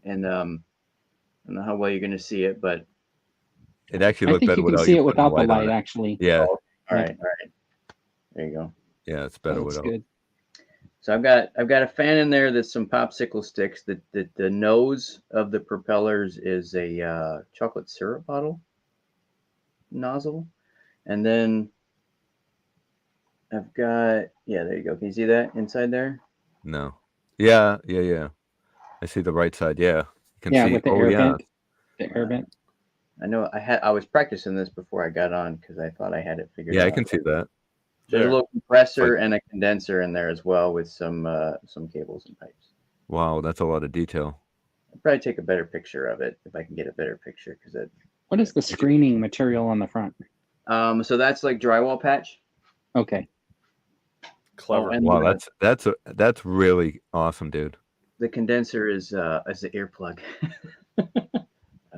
S4: and I don't know how well you're going to see it, but
S1: It actually
S3: I
S1: looked
S3: think
S1: better
S3: you can
S1: without
S3: see it
S1: putting
S3: without the
S1: on
S3: light,
S1: it.
S3: actually.
S1: Yeah.
S4: all
S3: Yeah.
S4: right. There you go.
S1: Yeah, it's
S3: That
S1: better
S3: looks
S1: without.
S3: good.
S4: So I've got a fan in there that's some popsicle sticks. The nose of the propellers is a chocolate syrup bottle nozzle, and then I've got there you go. Can you see that inside there?
S1: No. Yeah. I see the right side. Yeah. You can
S3: Yeah,
S1: see.
S3: with the
S1: Oh
S3: air
S1: yeah.
S3: vent. The air vent.
S4: I know I was practicing this before I got on because I thought I had it figured
S1: Yeah,
S4: out.
S1: I can see that.
S4: There's a
S5: Yeah.
S4: little compressor and a condenser in there as well with some cables and pipes.
S1: Wow, that's a lot of detail.
S4: I'll probably take a better picture of it if I can get a better picture because it.
S3: What is the screening material on the front?
S4: So that's like drywall patch.
S3: Okay.
S5: Clever.
S4: and
S1: Wow, that's really awesome, dude.
S4: The condenser is the earplug.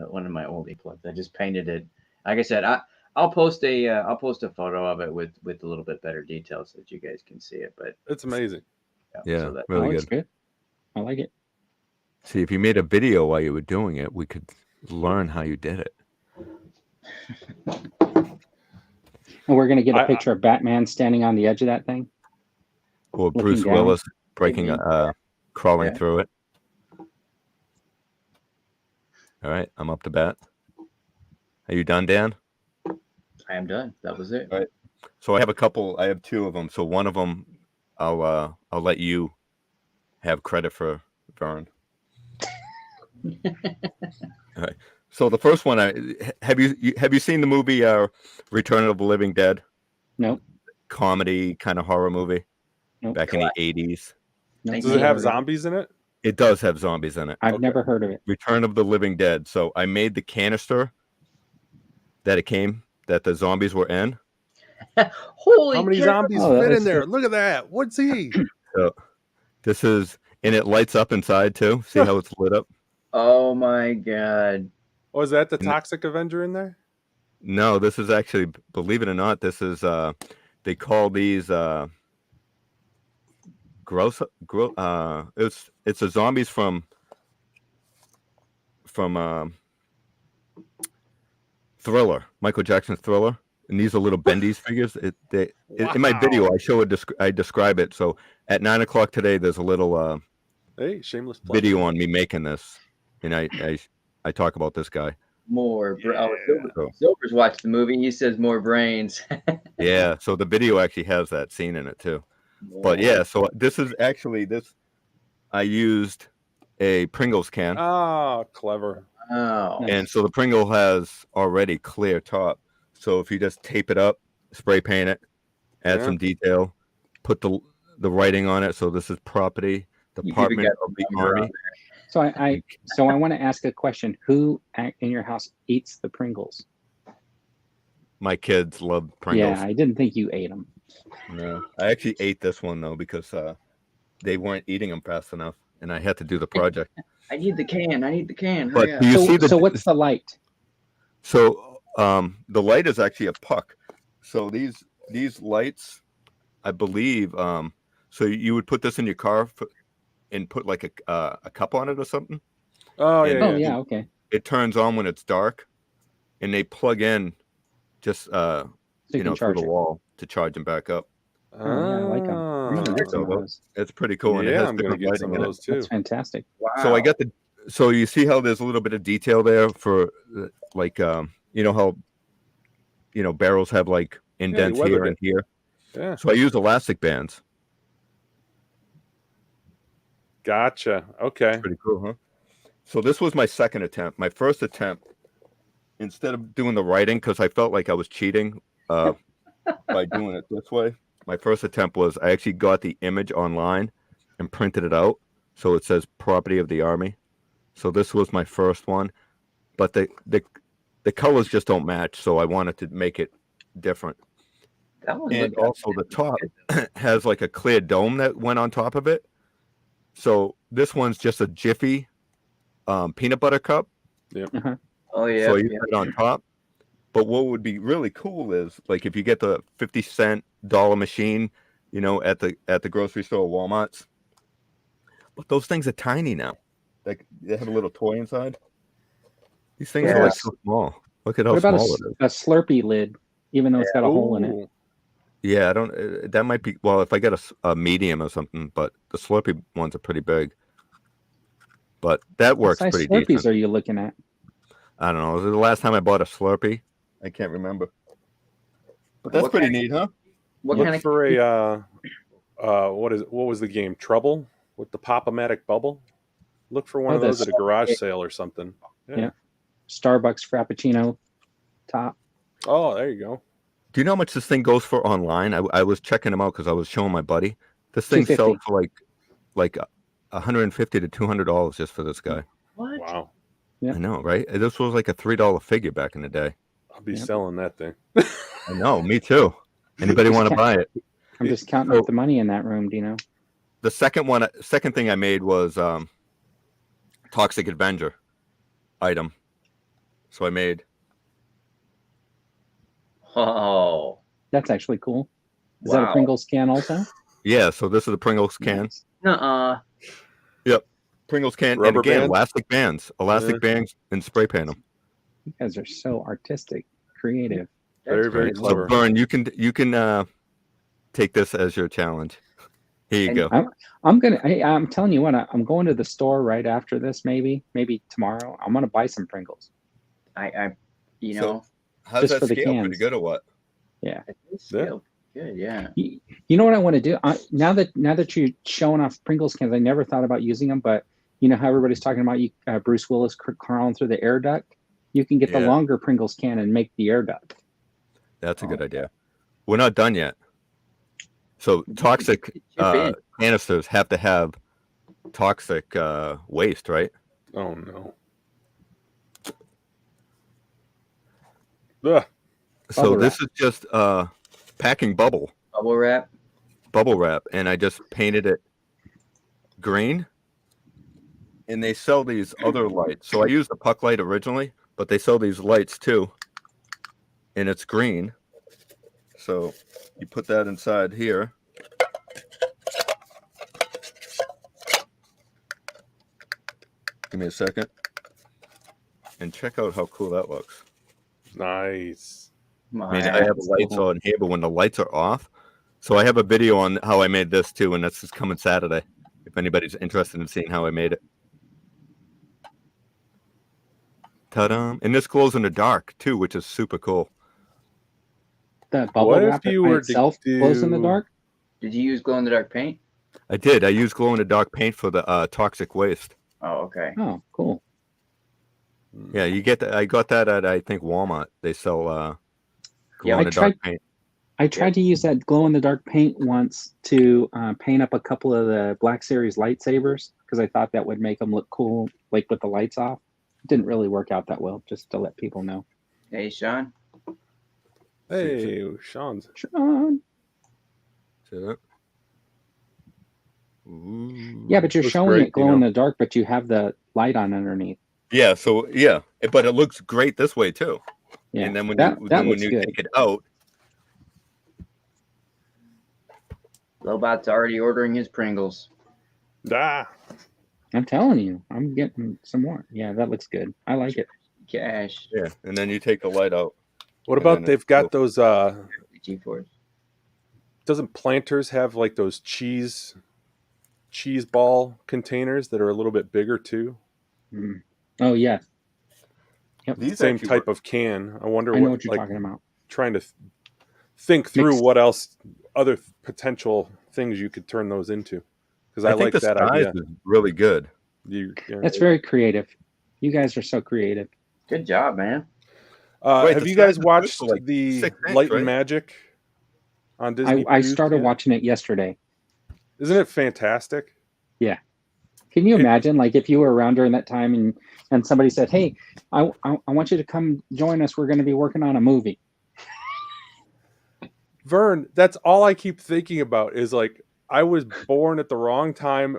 S4: One of my old earplugs. I just painted it. Like I said, I'll post a photo of it with a little bit better detail so that you guys can see it. But
S5: It's amazing.
S1: Yeah,
S4: so that,
S1: really
S3: That looks
S1: good.
S3: good. I like it.
S1: See, if you made a video while you were doing it, we could learn how you did it.
S3: And we're going to get a
S5: I-
S3: picture of Batman standing on the edge of that thing.
S1: Or
S3: Looking
S1: Bruce
S3: down.
S1: Willis breaking,
S4: Maybe.
S1: crawling
S4: Yeah.
S1: through it. All right, I'm up to bat. Are you done, Dan?
S4: I am done. That was it.
S1: All right. So I have 2 of them. So one of them, I'll let you have credit for, Vern. All right. So the first one, have you seen the movie Return of the Living Dead?
S3: Nope.
S1: Comedy kind of horror movie
S3: Nope.
S1: back in the 80s.
S3: Nope.
S5: Does it have
S3: Never-
S5: zombies in it?
S1: It does have zombies in it.
S3: I've
S5: Okay.
S3: never heard of it.
S1: Return of the Living Dead. So I made the canister that the zombies were in.
S4: Holy
S5: How many
S4: cow!
S5: zombies
S3: Oh,
S5: fit
S3: that's
S5: in there?
S3: good.
S5: Look at that. What's he?
S1: So this is, and it lights up inside too. See how it's lit up?
S4: Oh my god!
S5: Oh, is that the Toxic Avenger in there?
S1: No, this is actually, believe it or not, this is they call these it's the zombies from Thriller, Michael Jackson's Thriller, and these are little Bendy's figures. In my video I describe it. So at 9:00 today, there's a little
S5: Hey, shameless plug.
S1: video on me making this, and I talk about this guy.
S4: More.
S1: So,
S4: Silver's watched the movie. He says more brains.
S1: yeah, so the video actually has that scene in it too. But yeah, so this is actually I used a Pringles can.
S5: Ah, clever.
S4: Oh,
S3: Nice.
S1: And so the Pringle has already clear top. So if you just tape it up, spray paint it, add
S5: Yeah.
S1: some detail, put the writing on it. So this is property,
S4: You even
S1: Department
S4: got
S1: of the
S4: number on
S1: Army.
S3: So I want to ask a question. Who in your house eats the Pringles?
S1: My kids love Pringles.
S3: Yeah, I didn't think you ate them.
S1: No, I actually ate this one though because they weren't eating them fast enough, and I had to do the project.
S4: I need the can. I need the can.
S1: But
S4: Hurry up.
S1: do you see
S3: So what's the light?
S1: So the light is actually a puck. So these lights, I believe. So you would put this in your car and put like a cup on it or something.
S5: Oh
S1: And-
S5: yeah.
S3: Oh yeah, okay.
S1: It turns on when it's dark, and they plug in just
S3: So you can
S1: through
S3: charge
S1: the
S3: it.
S1: wall to charge them back up.
S3: Oh yeah, I like them. I'm gonna get some of
S1: So
S3: those.
S1: it's pretty cool, and it
S5: Yeah,
S1: has
S5: I'm gonna
S1: different
S5: get some
S1: lighting
S5: of
S1: in it.
S5: those too.
S3: That's fantastic.
S4: Wow.
S1: So I got so you see how there's a little bit of detail there for like you know how barrels have like indents
S5: weathered
S1: here
S5: it.
S1: and here.
S5: Yeah.
S1: So I use elastic bands.
S5: Gotcha. Okay.
S1: Pretty cool, huh? So this was my second attempt. My first attempt, instead of doing the writing, because I felt like I was cheating by doing it this way, my first attempt was I actually got the image online and printed it out. So it says property of the Army. So this was my first one. But the colors just don't match. So I wanted to make it different.
S4: That one
S1: And
S4: looked
S1: also the top has like a clear dome that went on top of it. So this one's just a Jiffy peanut butter cup.
S4: Oh yeah.
S1: So you put it on top. But what would be really cool is like if you get the 50-cent dollar machine, at the grocery store, Walmart's. But those things are tiny now. Like they have a little toy inside. These things are
S4: Yeah.
S1: like so small. Look at how
S3: What about
S1: small it is.
S3: a Slurpee lid, even though it's got a hole in it?
S5: Ooh.
S1: Yeah, I don't. That might be if I get a medium or something. But the Slurpee ones are pretty big. But that
S3: What
S1: works
S3: size
S1: pretty
S3: Slurpees
S1: decent.
S3: are you looking at?
S1: I don't know. Was it the last time I bought a Slurpee? I can't remember. But that's
S4: What
S1: pretty
S4: kind-
S1: neat, huh?
S4: What
S5: Look
S4: kind of
S5: for what was the game? Trouble with the Pop-O-Matic bubble? Look for one
S3: Oh,
S5: of those
S3: that's-
S5: at a garage sale or something.
S3: Yeah. Starbucks Frappuccino top.
S5: Oh, there you go.
S1: Do you know how much this thing goes for online? I was checking them out because I was showing my buddy. This thing sells for like $150 to $200 just for this guy.
S4: what?
S5: Wow.
S3: Yeah.
S1: I know, right? This was like a $3 figure back in the day.
S5: I'll be
S3: Yep.
S5: selling that thing.
S1: I know, me too. Anybody want to buy it?
S3: I'm just counting up the money in that room, Dino.
S1: The second thing I made was Toxic Avenger item. So I made
S4: Oh.
S3: That's actually cool. Is that a
S4: Wow.
S3: Pringles can also?
S1: Yeah, so this is the Pringles can.
S3: Nice.
S4: Nuh-uh.
S1: Pringles can,
S5: Rubber
S1: and again,
S5: bands?
S1: elastic bands, and spray paint them.
S3: You guys are so artistic, creative.
S5: Very,
S4: That's
S5: very
S4: pretty
S5: clever.
S1: So Vern, you can take this as your challenge. Here you
S4: And
S1: go.
S3: I'm telling you what, I'm going to the store right after this, maybe tomorrow. I'm gonna buy some Pringles.
S4: I you
S1: So-
S4: know,
S1: How's
S3: just
S1: that
S3: for the
S1: scale? Pretty
S3: cans.
S1: good or what?
S4: it's still good, yeah.
S3: You know what I want to do? Now that you're showing off Pringles cans, I never thought about using them, but you know how everybody's talking about Bruce Willis crawling through the air duct? You can get the
S1: Yeah.
S3: longer Pringles can and make the air duct.
S1: That's a good
S3: Oh.
S1: idea. We're not done yet. So toxic
S4: Chip in.
S1: canisters have to have toxic waste, right?
S5: Oh no. Ugh.
S1: So
S3: Bubble
S1: this is just packing bubble
S4: Bubble wrap.
S1: and I just painted it green. And they sell these other lights. So I used the puck light originally, but they sell these lights too. And it's green. So you put that inside here. Give me a second. And check out how cool that looks.
S5: Nice.
S1: I mean, I have lights on here, but when the lights are off, so I have a video on how I made this too, and that's just coming Saturday. If anybody's interested in seeing how I made it. Ta-da! And this glows in the dark too, which is super cool.
S3: The bubble
S5: What if
S3: wrap
S5: you
S3: by
S5: were to
S3: itself glows in the
S5: do-
S3: dark.
S4: Did you use glow in the dark paint?
S1: I did. I used glow in the dark paint for the toxic waste.
S4: Oh, okay.
S3: Oh, cool.
S1: Yeah, you get that. I got that at, I think, Walmart. They sell glow
S4: Yeah,
S1: in the dark paint.
S3: I tried to use that glow in the dark paint once to paint up a couple of the Black Series lightsabers because I thought that would make them look cool, like with the lights off. It didn't really work out that well, just to let people know.
S4: hey, Sean.
S5: Hey, Sean's.
S3: Sean.
S1: See that? Ooh.
S3: Yeah, but you're
S5: Looks
S3: showing
S5: great,
S3: it glow in the dark, but you have the light on underneath.
S1: Yeah, so yeah, but it looks great this way too.
S3: Yeah,
S1: And then when
S3: that
S1: when
S3: looks
S1: you
S3: good.
S1: take it out,
S4: Lobot's already ordering his Pringles.
S5: Ah,
S3: I'm telling you, I'm getting some more. Yeah, that looks good. I like it.
S4: Cash.
S1: yeah, and then you take the light out.
S5: what
S1: And
S5: about
S1: then
S5: they've got those?
S4: G-Force.
S5: Doesn't Planters have like those cheese ball containers that are a little bit bigger too?
S3: Mm. Oh yeah, yep.
S1: These
S5: Same
S1: actually
S5: type of can. I wonder
S3: I know
S5: what,
S3: what you're
S5: like,
S3: talking about.
S5: trying to think through
S3: Mixed.
S5: what else, other potential things you could turn those into. Because I
S1: I think
S5: like
S1: the
S5: that
S1: size
S5: idea.
S1: is really good.
S3: That's very creative. You guys are so creative.
S4: Good job, man.
S1: Right,
S5: have
S1: the
S5: you
S1: size
S5: guys
S1: is good
S5: watched
S1: for, like,
S5: the
S1: 6 inch,
S5: Light and
S1: right?
S5: Magic on Disney?
S3: I
S5: Plus
S3: started
S5: yet?
S3: watching it yesterday.
S5: Isn't it fantastic?
S3: Yeah. Can you imagine, like, if you were around during that time and somebody said, "Hey, I want you to come join us. We're going to be working on a movie."
S5: Vern, that's all I keep thinking about is like I was born at the wrong time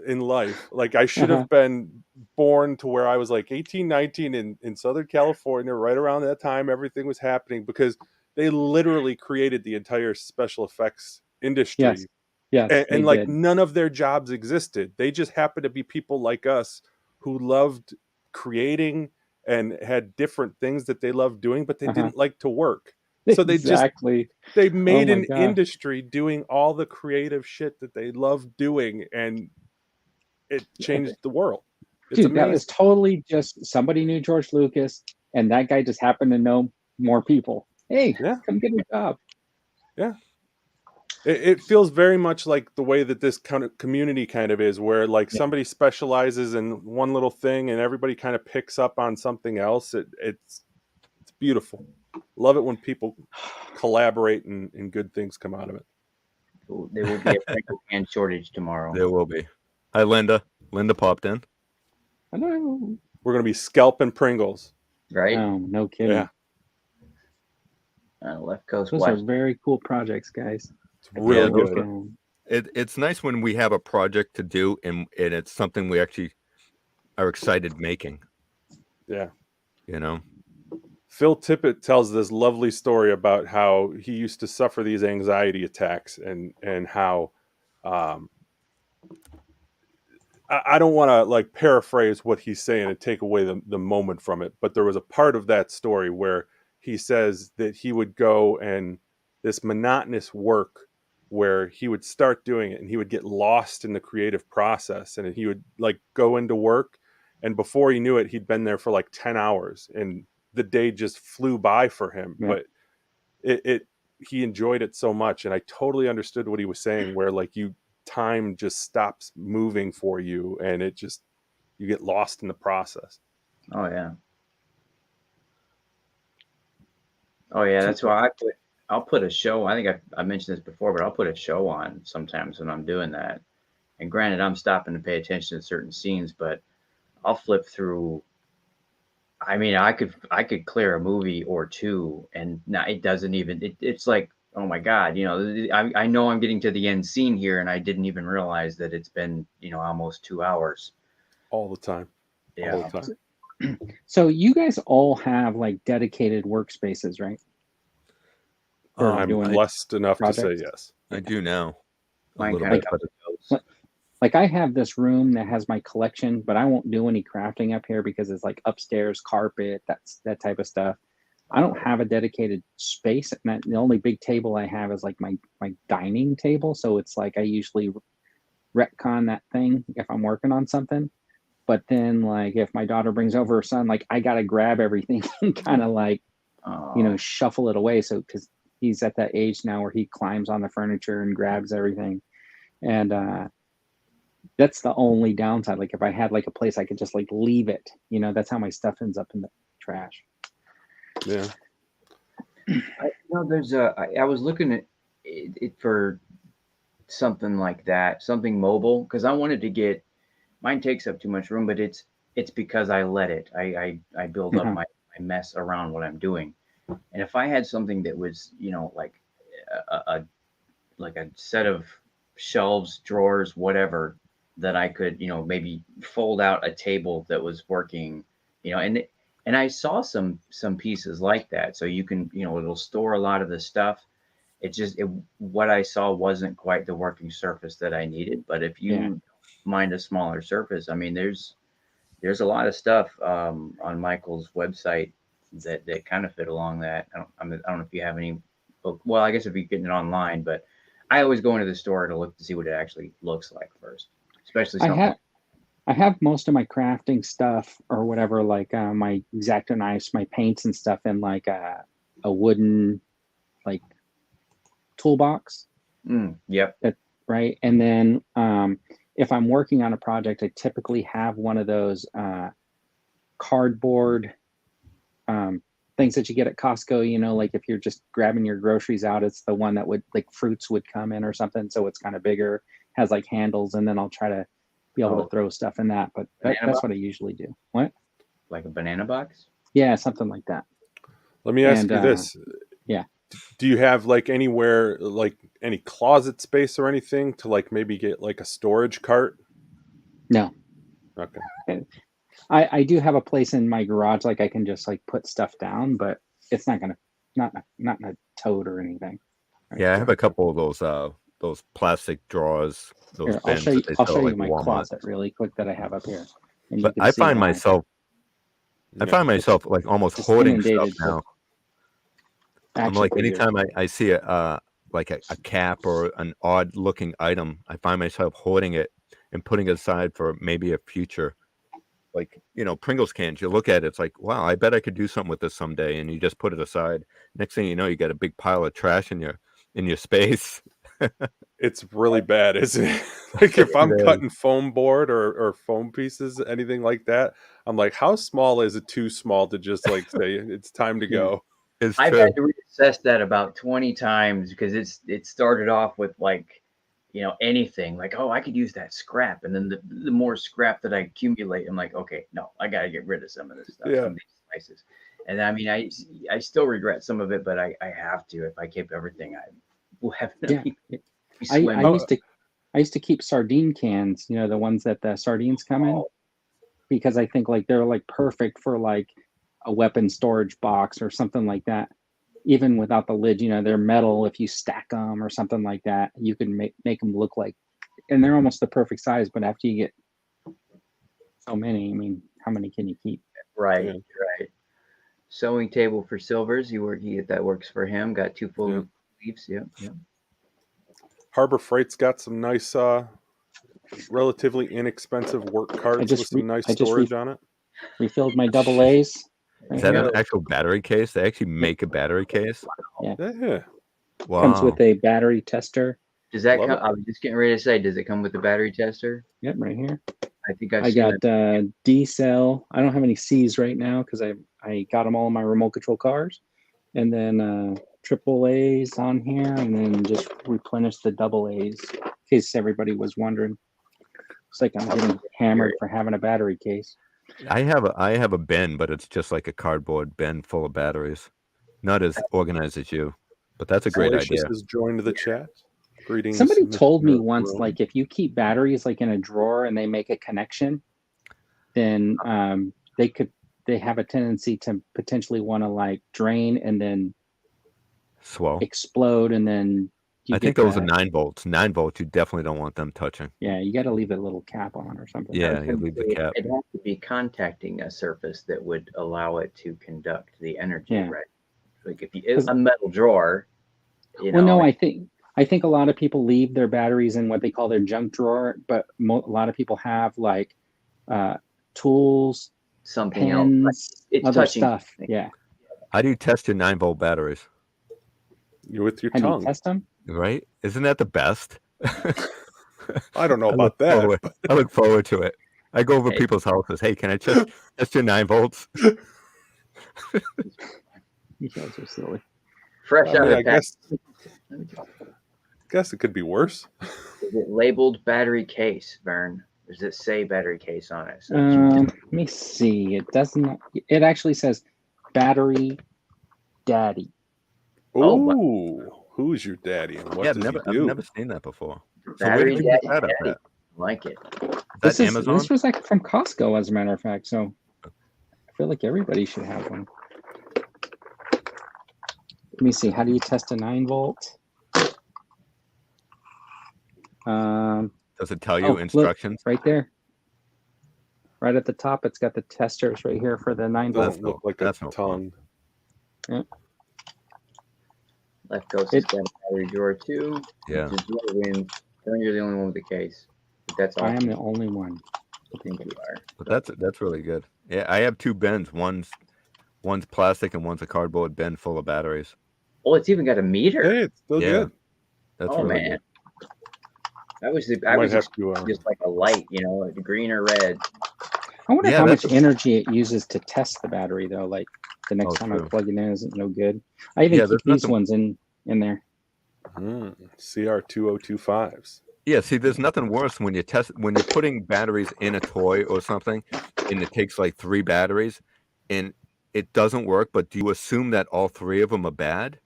S5: in life. Like I should have been born to where I was like 18, 19 in Southern California, right around that time everything was happening because they literally created the entire special effects industry.
S3: Yes, they
S5: And like
S3: did.
S5: none of their jobs existed. They just happened to be people like us who loved creating and had different things that they loved doing, but they didn't like to work. So
S3: Exactly.
S5: they made
S3: my
S5: an
S3: gosh.
S5: industry doing all the creative shit that they love doing, and it changed the world. It's
S3: Dude, that
S5: amazing.
S3: was totally just somebody knew George Lucas, and that guy just happened to know more people. Hey,
S5: Yeah.
S3: come get a job.
S5: Yeah. It feels very much like the way that this kind of community kind of is, where like somebody specializes in one little thing and everybody kind of picks up on something else. It's beautiful. Love it when people collaborate and good things come out of it.
S4: There will be a Pringle can shortage tomorrow.
S1: There will be. Hi, Linda. Linda popped in.
S3: Hello.
S5: We're going to be scalping Pringles.
S4: Right?
S3: Oh, no kidding.
S5: Yeah.
S4: Left Coast
S3: Those
S4: West.
S3: are very cool projects, guys.
S5: It's real
S1: those
S5: good.
S1: It's nice when we have a project to do and it's something we actually are excited making.
S5: Yeah.
S1: You know?
S5: Phil Tippett tells this lovely story about how he used to suffer these anxiety attacks and how I don't want to like paraphrase what he's saying and take away the moment from it, but there was a part of that story where he says that he would go and this monotonous work where he would start doing it and he would get lost in the creative process and he would like go into work and before he knew it, he'd been there for like 10 hours and the day just flew by for him.
S3: Yeah.
S5: But he enjoyed it so much. And I totally understood what he was saying, where like time just stops moving for you and you get lost in the process.
S4: Oh yeah. That's why I'll put a show. I think I mentioned this before, but I'll put a show on sometimes when I'm doing that. And granted, I'm stopping to pay attention to certain scenes, but I'll flip through. I mean, I could clear a movie or two, and it doesn't even. It's like, oh my God, I know I'm getting to the end scene here, and I didn't even realize that it's been almost 2 hours.
S5: All the time.
S4: Yeah.
S5: All the time.
S3: So you guys all have like dedicated workspaces, right?
S5: I'm blessed enough to say yes.
S1: I do now.
S4: Mine
S1: little
S4: kind
S1: bit,
S4: of
S1: but
S3: Like I have this room that has my collection, but I won't do any crafting up here because it's like upstairs carpet, that type of stuff. I don't have a dedicated space. And the only big table I have is like my dining table. So it's like I usually retcon that thing if I'm working on something. But then like if my daughter brings over her son, like I gotta grab everything and kind of like shuffle it away. So because he's at that age now where he climbs on the furniture and grabs everything. And That's the only downside. Like if I had like a place I could just like leave it, that's how my stuff ends up in the trash.
S5: Yeah.
S4: There's I was looking at it for something like that, something mobile, because I wanted to get mine takes up too much room, but it's because I let it. I build up
S3: Uh-huh.
S4: my mess around what I'm doing, and if I had something that was like a set of shelves, drawers, whatever, that I could, maybe fold out a table that was working, and I saw some pieces like that. So you can, it'll store a lot of the stuff. What I saw wasn't quite the working surface that I needed. But if
S3: Yeah.
S4: you mind a smaller surface, I mean, there's a lot of stuff on Michael's website that kind of fit along that. I don't know if you have any. Well, I guess if you're getting it online, but I always go into the store to look to see what it actually looks like first, especially something.
S3: I have most of my crafting stuff or whatever, like my X-Acto knives, my paints and stuff in like a wooden like toolbox.
S4: Yep.
S3: Right. And then if I'm working on a project, I typically have one of those cardboard things that you get at Costco, like if you're just grabbing your groceries out, it's the one that would like fruits would come in or something. So it's kind of bigger, has like handles, and then I'll try to be able to throw stuff in that. But that's what I usually do. What?
S4: Like a banana box?
S3: Yeah, something like that.
S5: Let me ask you this.
S3: Yeah.
S5: Do you have like anywhere, like any closet space or anything to like maybe get like a storage cart?
S3: No.
S5: Okay.
S3: I do have a place in my garage, like I can just like put stuff down, but it's not in a tote or anything.
S1: Right? Yeah, I have a couple of those plastic drawers. Those
S3: here, I'll show you my closet really quick that I have up here. And
S1: but I find myself like almost hoarding stuff now. I'm like, anytime I see a cap or an odd looking item, I find myself hoarding it and putting it aside for maybe a future. Like, Pringles cans, you look at it, it's like, wow, I bet I could do something with this someday. And you just put it aside. Next thing you know, you got a big pile of trash in your space.
S5: It's really bad, isn't it? Like if I'm cutting foam board or foam pieces, anything like that, I'm like, how small is it too small to just like say it's time to go?
S4: I've had to reassess that about 20 times because it started off with like, anything like, oh, I could use that scrap. And then the more scrap that I accumulate, I'm like, okay, no, I got to get rid of some of this stuff, some of these slices. And I mean, I still regret some of it, but I have to. If I keep everything, I will have nothing.
S3: I used to keep sardine cans, the ones that the sardines come in, because I think like they're like perfect for like a weapon storage box or something like that. Even without the lid, they're metal. If you stack them or something like that, you can make them look like, and they're almost the perfect size. But after you get so many, I mean, how many can you keep?
S4: Right, right. Sewing table for Silvers. That works for him. Got 2 full leaves. Yep.
S5: Harbor Freight's got some nice, relatively inexpensive work carts with some nice storage on it.
S3: Refilled my double A's.
S1: Is that an actual battery case? They actually make a battery case?
S5: Yeah.
S1: Wow.
S3: Comes with a battery tester.
S4: Does that come? I was just getting ready to say, does it come with a battery tester?
S3: Yep, right here.
S4: I think
S3: I got D cell. I don't have any C's right now because I got them all in my remote control cars, and then triple A's on here, and then just replenish the double A's in case everybody was wondering. It's like I'm getting hammered for having a battery case.
S1: I have a bin, but it's just like a cardboard bin full of batteries. Not as organized as you, but that's a great idea.
S5: Has joined the chat. Greetings.
S3: Somebody told me once, like if you keep batteries like in a drawer and they make a connection, then they have a tendency to potentially want to like drain and then explode, and then
S1: I think those are 9 volts. 9 volts, you definitely don't want them touching.
S3: Yeah, you got to leave a little cap on or something.
S1: Yeah, you leave the cap.
S4: It'd have to be contacting a surface that would allow it to conduct the energy, right? Like if it's a metal drawer,
S3: Well, no, I think a lot of people leave their batteries in what they call their junk drawer, but a lot of people have like tools,
S4: something
S3: pens,
S4: else. It's
S3: other
S4: touching
S3: stuff. Yeah.
S1: How do you test your 9-volt batteries?
S5: With your
S3: How
S5: tongue.
S3: do you test them?
S1: Right? Isn't that the best?
S5: I don't know about that. But
S1: I look forward to it. I go over
S4: Hey.
S1: people's houses. Hey, can I test your 9 volts?
S3: You guys are silly.
S4: Fresh
S5: I
S4: out
S5: mean,
S4: of
S5: I
S4: the pack.
S5: guess it could be worse.
S4: Is it labeled battery case, Vern? Does it say battery case on it? So
S3: Let me see. It doesn't. It actually says battery daddy.
S4: Oh, wow.
S5: Ooh, who's your daddy and what
S1: Yeah,
S5: does he
S1: I've
S5: do?
S1: never seen that before. So where
S4: Battery
S1: did you get
S4: daddy,
S1: that
S4: daddy.
S1: at?
S4: I like it.
S1: Is that Amazon?
S3: This was like from Costco, as a matter of fact. So I feel like everybody should have one. Let me see. How do you test a 9 volt?
S1: Does it tell you
S3: look,
S1: instructions?
S3: right there. Right at the top, it's got the testers right here for the 9 volt.
S5: Doesn't look like a
S1: that's no
S5: tongue.
S4: Left Coast has got a battery drawer too.
S1: Yeah.
S4: It's a drawer win. Vern, you're the only one with the case. But that's all.
S3: I am the only one.
S4: I think you are.
S1: But that's really good. Yeah, I have 2 bins. One's plastic and one's a cardboard bin full of batteries.
S4: Oh, it's even got a meter.
S5: Hey, it's still
S1: Yeah.
S5: good.
S1: That's
S4: Oh
S1: really
S4: man.
S1: good.
S4: I was
S5: Might have to
S4: just like a light, like green or red.
S3: I wonder
S1: Yeah,
S3: how
S1: that's
S3: much energy it uses to test the battery, though. Like the next time I
S1: true.
S3: plug it in, isn't no good. I even
S1: Yeah,
S3: keep
S1: there's
S3: these
S1: nothing-
S3: ones in there.
S5: CR2025s.
S1: Yeah, see, there's nothing worse when you're putting batteries in a toy or something, and it takes like 3 batteries, and it doesn't work. But do you assume that all 3 of them are bad?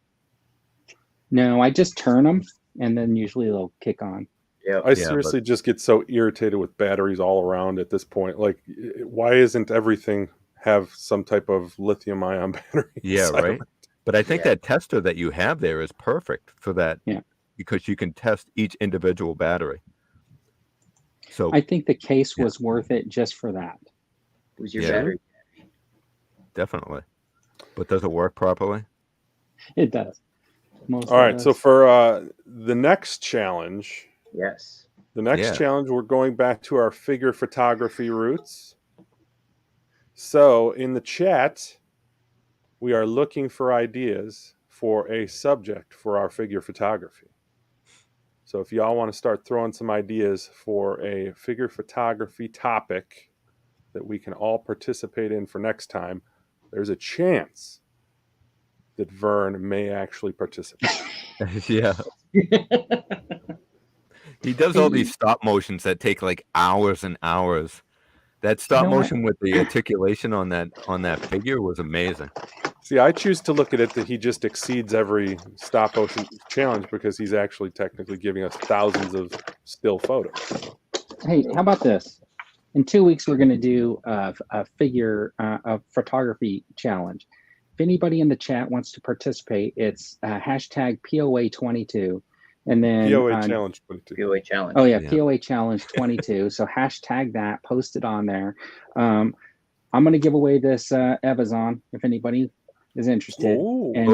S3: No, I just turn them, and then usually they'll kick on.
S4: Yeah.
S5: I seriously just get so irritated with batteries all around at this point. Like, why isn't everything have some type of lithium ion battery?
S1: Yeah,
S5: inside of
S1: right.
S5: it?
S1: But I think that tester that you have there is perfect for that.
S3: Yeah.
S1: Because you can test each individual battery. So
S3: I think the case was worth it just for that.
S4: Who's your
S1: Yeah.
S4: battery?
S1: definitely. But does it work properly?
S3: It does.
S5: All right. So for the next challenge,
S4: Yes.
S5: we're going back to our figure photography roots. So in the chat, we are looking for ideas for a subject for our figure photography. So if y'all want to start throwing some ideas for a figure photography topic that we can all participate in for next time, there's a chance that Vern may actually participate.
S1: Yeah. He does all these stop motions that take like hours and hours. That stop motion with the articulation on that figure was amazing.
S5: See, I choose to look at it that he just exceeds every stop motion challenge because he's actually technically giving us thousands of still photos.
S3: Hey, how about this? In 2 weeks, we're going to do a photography challenge. If anybody in the chat wants to participate, it's hashtag POA22. And then
S5: POA challenge 22.
S4: POA challenge.
S3: Oh yeah, POA challenge 22. So hashtag that, post it on there. I'm going to give away this Evazon if anybody is interested, and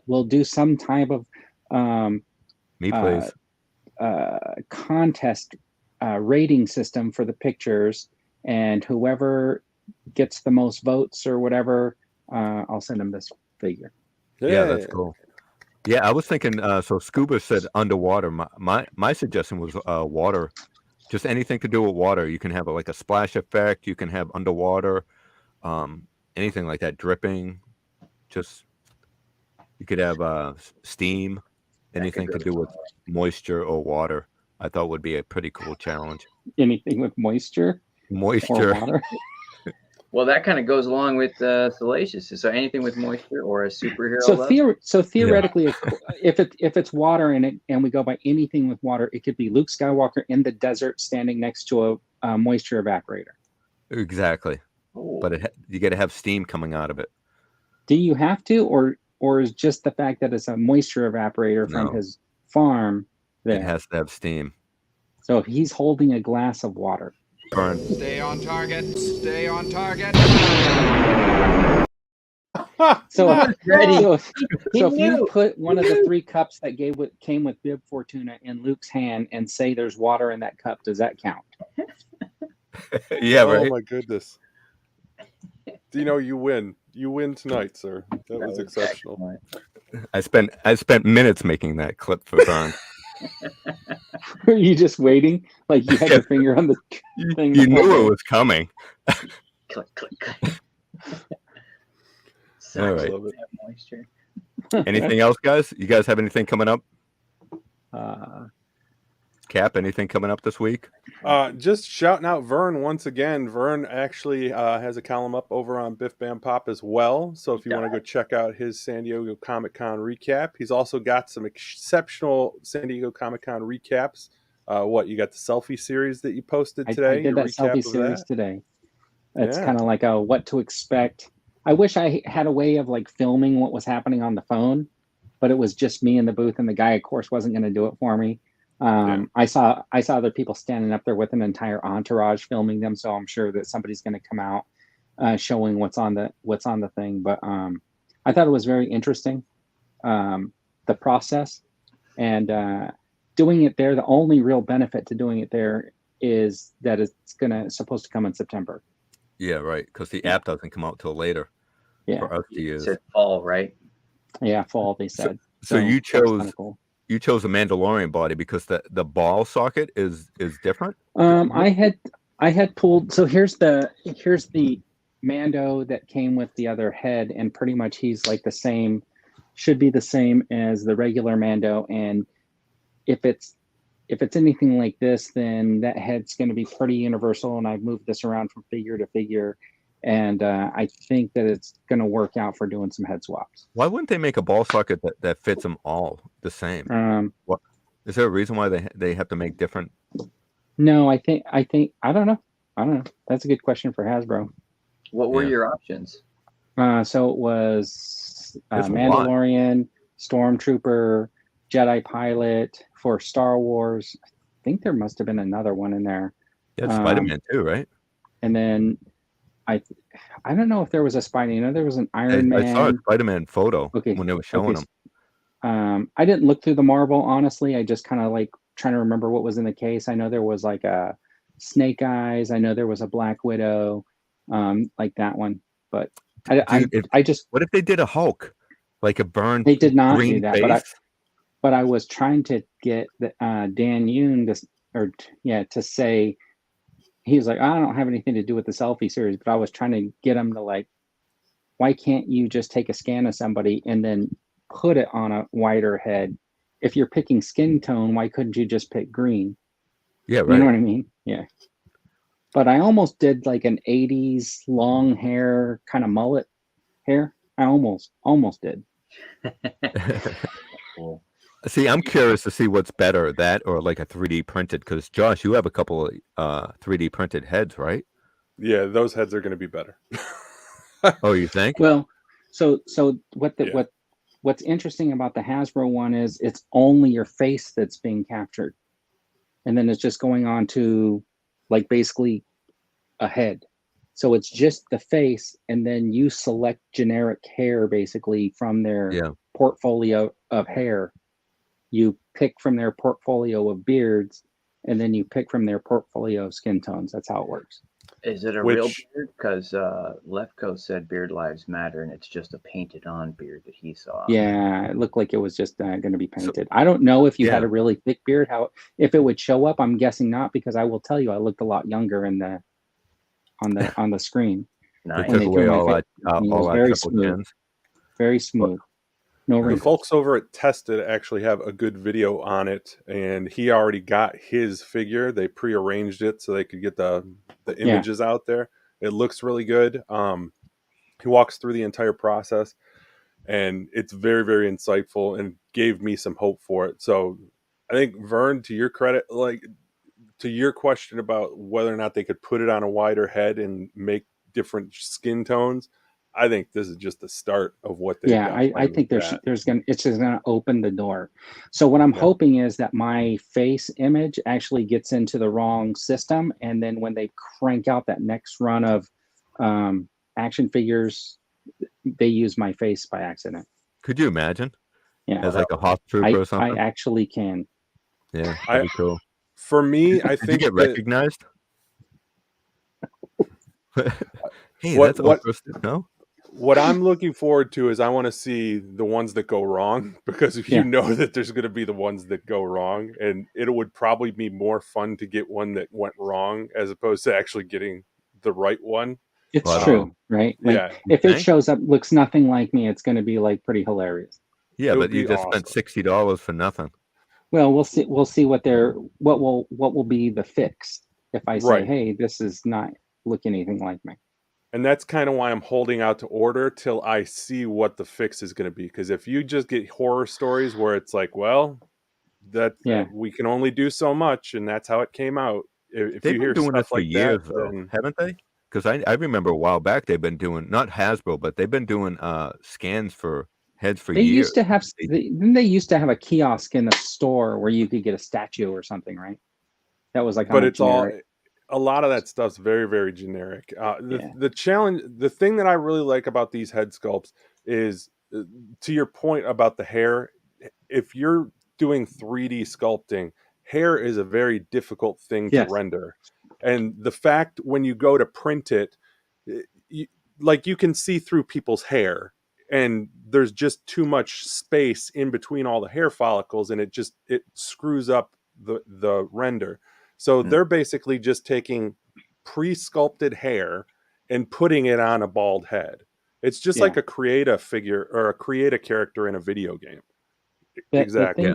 S3: we'll do some type of
S1: Me please.
S3: contest rating system for the pictures, and whoever gets the most votes or whatever, I'll send them this figure.
S1: Yeah, that's cool. Yeah, I was thinking. So Scuba said underwater. My suggestion was water. Just anything to do with water. You can have like a splash effect. You can have underwater, anything like that, dripping. Just you could have steam. Anything to do with moisture or water. I thought would be a pretty cool challenge.
S3: Anything with moisture.
S1: Moisture.
S3: Or water.
S4: Well, that kind of goes along with Salacious. So anything with moisture or a superhero.
S3: So theoretically, if it's water in it, and we go by anything with water, it could be Luke Skywalker in the desert standing next to a moisture evaporator.
S1: Exactly. But you got to have steam coming out of it.
S3: Do you have to, or is just the fact that it's a moisture evaporator from his farm there?
S1: It has to have steam.
S3: So if he's holding a glass of water.
S1: Burn.
S6: Stay on target. Stay on target.
S3: So if you put one of the 3 cups that came with Bib Fortuna in Luke's hand and say there's water in that cup, does that count?
S1: Yeah, right.
S5: Oh my goodness. Dino, you win. You win tonight, sir. That was exceptional.
S1: I spent minutes making that clip for Vern.
S3: Were you just waiting? Like you had your finger on the thing?
S1: You
S3: the whole
S1: knew
S3: day?
S1: it was coming.
S4: Click, click, click.
S1: All
S5: I
S1: right.
S5: love it.
S4: That moisture.
S1: Anything else, guys? You guys have anything coming up?
S3: Uh,
S1: Cap, anything coming up this week?
S5: Just shouting out Vern once again. Vern actually has a column up over on Biff Bam Pop as well. So if you want to go check out his San Diego Comic Con recap, he's also got some exceptional San Diego Comic Con recaps. You got the selfie series that you posted
S3: I
S5: today?
S3: did
S5: your
S3: that
S5: recap
S3: selfie
S5: of
S3: series
S5: that?
S3: today. It's
S5: Yeah.
S3: kind of like a what to expect. I wish I had a way of like filming what was happening on the phone, but it was just me in the booth, and the guy, of course, wasn't going to do it for me. I saw other people standing up there with an entire entourage filming them, so I'm sure that somebody's going to come out showing what's on the thing. But I thought it was very interesting, the process, and doing it there. The only real benefit to doing it there is that it's supposed to come in September.
S1: Yeah, right. Because the app doesn't come out till later
S3: Yeah,
S1: for us to
S4: It
S1: use.
S4: said fall, right?
S3: yeah, fall they said.
S1: So you
S3: that's
S1: chose
S3: kinda cool.
S1: you chose a Mandalorian body because the ball socket is different.
S3: I had pulled. So here's the Mando that came with the other head, and pretty much he's like the same, should be the same as the regular Mando. And if it's anything like this, then that head's going to be pretty universal. And I've moved this around from figure to figure, and I think that it's going to work out for doing some head swaps.
S1: Why wouldn't they make a ball socket that fits them all the same? What is there a reason why they have to make different?
S3: No, I think I don't know. That's a good question for Hasbro.
S4: What were
S1: Yeah.
S4: your options?
S3: So it was
S1: There's a lot.
S3: Mandalorian, Stormtrooper, Jedi Pilot for Star Wars. I think there must have been another one in there.
S1: Yeah, Spider-Man too, right?
S3: And then I don't know if there was a Spidey. You know, there was an Iron
S1: I saw a
S3: Man.
S1: Spider-Man photo
S3: Okay,
S1: when they were showing
S3: okay.
S1: them.
S3: I didn't look through the Marvel, honestly. I just kind of like trying to remember what was in the case. I know there was like a Snake Eyes. I know there was a Black Widow, like that one. But I just
S1: What if they did a Hulk, like a burned
S3: they did not
S1: green
S3: do that.
S1: face?
S3: But I was trying to get Dan Yoon to say, he was like, I don't have anything to do with the selfie series, but I was trying to get him to like, why can't you just take a scan of somebody and then put it on a wider head? If you're picking skin tone, why couldn't you just pick green?
S1: Yeah, right.
S3: You know what I mean? Yeah. But I almost did like an 80s long hair kind of mullet hair. I almost did.
S4: Cool.
S1: See, I'm curious to see what's better, that or like a 3D printed. Because Josh, you have a couple of 3D printed heads, right?
S5: Yeah, those heads are going to be better.
S1: Oh, you think?
S3: Well, so what's interesting about the Hasbro one is it's only your face that's being captured, and then it's just going on to like basically a head. So it's just the face, and then you select generic hair basically from their portfolio of hair. You pick from their portfolio of beards, and then you pick from their portfolio of skin tones. That's how it works.
S4: Is it a real beard? Because Lefko said Beard Lives Matter, and it's just a painted-on beard that he saw.
S3: Yeah, it looked like it was just going to be painted. I don't know if you had a really thick beard, if it would show up. I'm guessing not, because I will tell you, I looked a lot younger on the screen.
S4: Nice.
S1: They took away all our
S3: very
S1: triple
S3: smooth.
S1: chins.
S3: Very smooth. No
S5: The
S3: wrinkles.
S5: folks over at Tested actually have a good video on it, and he already got his figure. They prearranged it so they could get the images out there. It looks really good. He walks through the entire process, and it's very, very insightful and gave me some hope for it. So I think, Vern, to your credit, like to your question about whether or not they could put it on a wider head and make different skin tones, I think this is just the start of what they.
S3: I think it's just gonna open the door. So what I'm hoping is that my face image actually gets into the wrong system, and then when they crank out that next run of action figures, they use my face by accident.
S1: Could you imagine?
S3: Yeah,
S1: as like a Hoth trooper or something.
S3: I actually can.
S1: Yeah, that'd be cool.
S5: For me, I
S1: Did
S5: think
S1: you get recognized. Hey,
S5: what?
S1: Oakhurst, no?
S5: What I'm looking forward to is I want to see the ones that go wrong, because if
S3: Yeah.
S5: you know that there's going to be the ones that go wrong, and it would probably be more fun to get one that went wrong as opposed to actually getting the right one.
S3: It's
S1: Well,
S3: true, right? Like
S5: Yeah,
S3: if it
S1: think?
S3: shows up, looks nothing like me, it's going to be like pretty hilarious.
S1: Yeah,
S5: it
S1: but
S5: would
S1: you
S5: be
S1: just spent
S5: awesome.
S1: $60 for nothing.
S3: Well, we'll see. We'll see what will be the fix if I say,
S5: Right.
S3: hey, this is not looking anything like me.
S5: And that's kind of why I'm holding out to order till I see what the fix is going to be. Because if you just get horror stories where it's like, well, that
S3: Yeah.
S5: we can only do so much, and that's how it came out. If
S1: They've
S5: you
S1: been
S5: hear
S1: doing
S5: stuff
S1: this for
S5: like
S1: years,
S5: that,
S1: though,
S5: then
S1: haven't they? Because I remember a while back they've been doing, not Hasbro, but they've been doing scans for heads for
S3: They
S1: years.
S3: used to have. They used to have a kiosk in the store where you could get a statue or something, right? That was like on
S5: but
S3: a
S5: it's all
S3: generic.
S5: a lot of that stuff's very, very generic.
S3: Yeah.
S5: The challenge, the thing that I really like about these head sculpts is, to your point about the hair. If you're doing 3D sculpting, hair is a very difficult thing to
S3: Yes.
S5: render, and the fact when you go to print it, you, like you can see through people's hair, and there's just too much space in between all the hair follicles, and it screws up the render. So they're basically just taking pre-sculpted hair and putting it on a bald head. It's just
S3: Yeah.
S5: like a create a figure or a create a character in a video game.
S3: Exactly.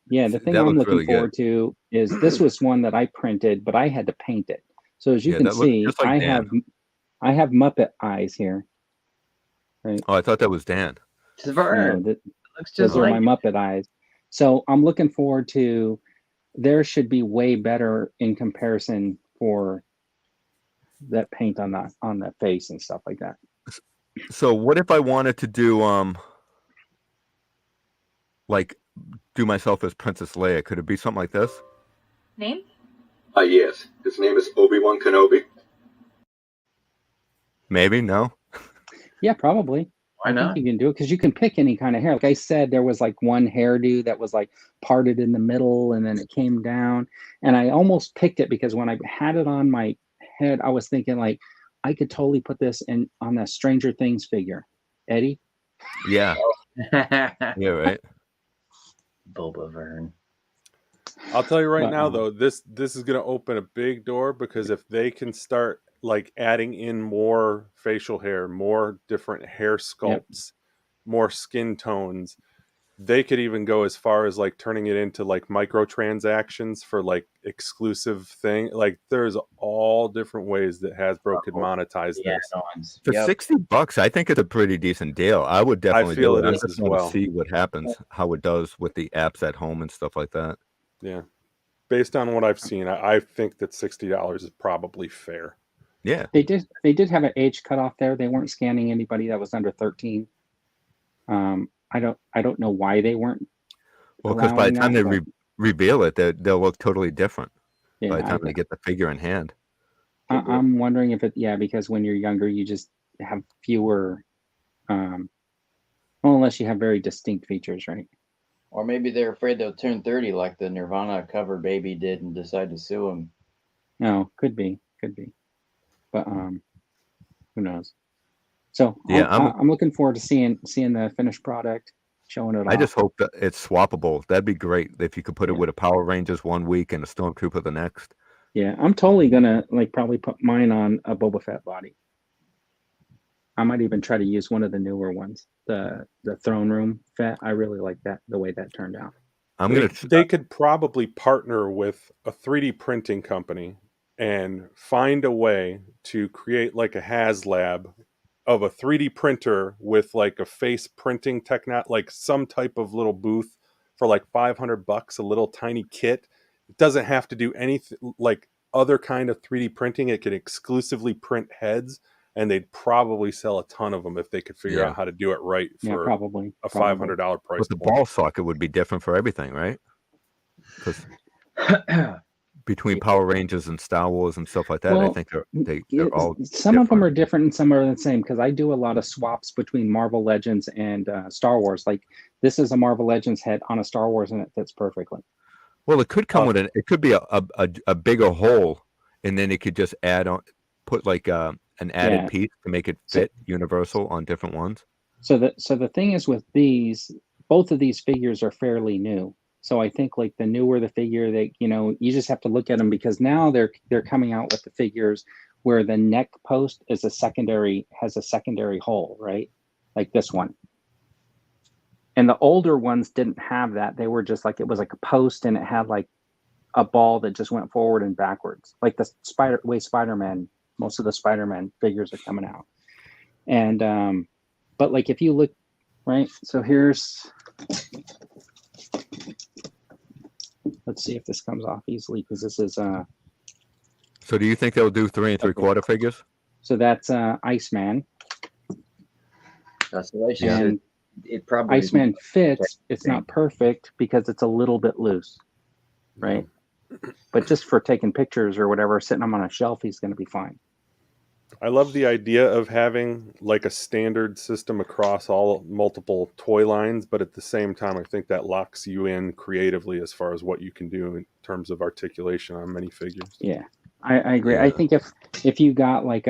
S1: Yeah.
S3: The thing
S1: That
S3: I'm
S1: looks
S3: looking
S1: really good.
S3: forward to is this was one that I printed, but I had to paint it. So as you
S1: Yeah,
S3: can
S1: that looks
S3: see,
S1: just like Dan.
S3: I have Muppet eyes here. Right.
S1: Oh, I thought that was Dan.
S4: It's Vern.
S3: No,
S4: Looks just
S3: those are
S4: like
S3: my Muppet eyes. So I'm looking forward to. There should be way better in comparison for that paint on the face and stuff like that.
S1: So what if I wanted to do like do myself as Princess Leia? Could it be something like this?
S7: Name?
S8: Yes. His name is Obi-Wan Kenobi.
S1: Maybe, no?
S3: Yeah, probably.
S4: why
S3: I
S4: not?
S3: think you can do it because you can pick any kind of hair. Like I said, there was like one hairdo that was like parted in the middle and then it came down. And I almost picked it because when I had it on my head, I was thinking like I could totally put this in on the Stranger Things figure. Eddie?
S1: Yeah. Yeah, right.
S4: Boba Vern.
S5: I'll tell you right
S3: But,
S5: now, though, this is going to open a big door, because if they can start like adding in more facial hair, more different hair sculpts, more skin tones, they could even go as far as like turning it into like microtransactions for like exclusive thing. Like there's all different ways that Hasbro could monetize
S4: Yeah,
S5: this.
S4: no one's.
S1: For
S4: Yep.
S1: $60, I think it's a pretty decent deal. I would definitely
S5: feel
S1: do
S5: it
S1: it. I
S5: is
S1: just
S5: as
S1: want
S5: well.
S1: to see what happens, how it does with the apps at home and stuff like that.
S5: Yeah. Based on what I've seen, I think that $60 is probably fair.
S1: Yeah.
S3: They did have an age cutoff there. They weren't scanning anybody that was under 13. I don't know why they weren't.
S1: Well, because by the time they
S3: allowing that,
S1: reveal it, they'll look totally different
S3: but,
S1: by the
S3: yeah,
S1: time they get the figure in hand.
S3: I'm wondering if because when you're younger, you just have fewer, well, unless you have very distinct features, right?
S4: Or maybe they're afraid they'll turn 30 like the Nirvana cover baby did and decide to sue him.
S3: No, could be, but who knows? So
S1: Yeah,
S3: I'm looking forward to seeing the finished product, showing it off.
S1: I just hope that it's swappable. That'd be great if you could put it
S3: Yeah.
S1: with a Power Rangers one week and a Stormtrooper the next.
S3: Yeah, I'm totally gonna like probably put mine on a Boba Fett body. I might even try to use one of the newer ones, the throne room Fett. I really like that, the way that turned out.
S5: They could probably partner with a 3D printing company and find a way to create like a HasLab of a 3D printer with like a face printing like some type of little booth for like $500, a little tiny kit. It doesn't have to do anything like other kind of 3D printing. It can exclusively print heads, and they'd probably sell a ton of them if they could figure
S1: Yeah.
S5: out how to do it right for
S3: Probably
S5: a $500 price
S1: With the
S5: point.
S1: ball socket would be different for everything, right? Because between Power Rangers and Star Wars and stuff like that, I
S3: Well,
S1: think they're all
S3: some of them
S1: different.
S3: are different and some are the same, because I do a lot of swaps between Marvel Legends and Star Wars. Like this is a Marvel Legends head on a Star Wars, and it fits perfectly.
S1: Well, it could come with it could be a bigger hole, and then it could just add on, put like an added
S3: Yeah.
S1: piece to make it
S3: So-
S1: fit universal on different ones.
S3: So the thing is with these, both of these figures are fairly new. So I think like the newer the figure, that you just have to look at them, because now they're coming out with the figures where the neck post has a secondary hole, right? Like this one. And the older ones didn't have that. They were just like, it was like a post, and it had like a ball that just went forward and backwards, like the way Spider-Man. Most of the Spider-Man figures are coming out, and but like if you look, right? So here's, let's see if this comes off easily, because this is
S1: So do you think they'll do 3 3/4 figures?
S3: so that's Iceman,
S4: Constellation
S3: and
S4: said it probably
S3: Iceman
S4: isn't-
S3: fits. It's not perfect because it's a little bit loose, right? But just for taking pictures or whatever, sitting them on a shelf, he's going to be fine.
S5: I love the idea of having like a standard system across all multiple toy lines, but at the same time, I think that locks you in creatively as far as what you can do in terms of articulation on many figures.
S3: Yeah, I agree.
S1: Yeah.
S3: I think if you got like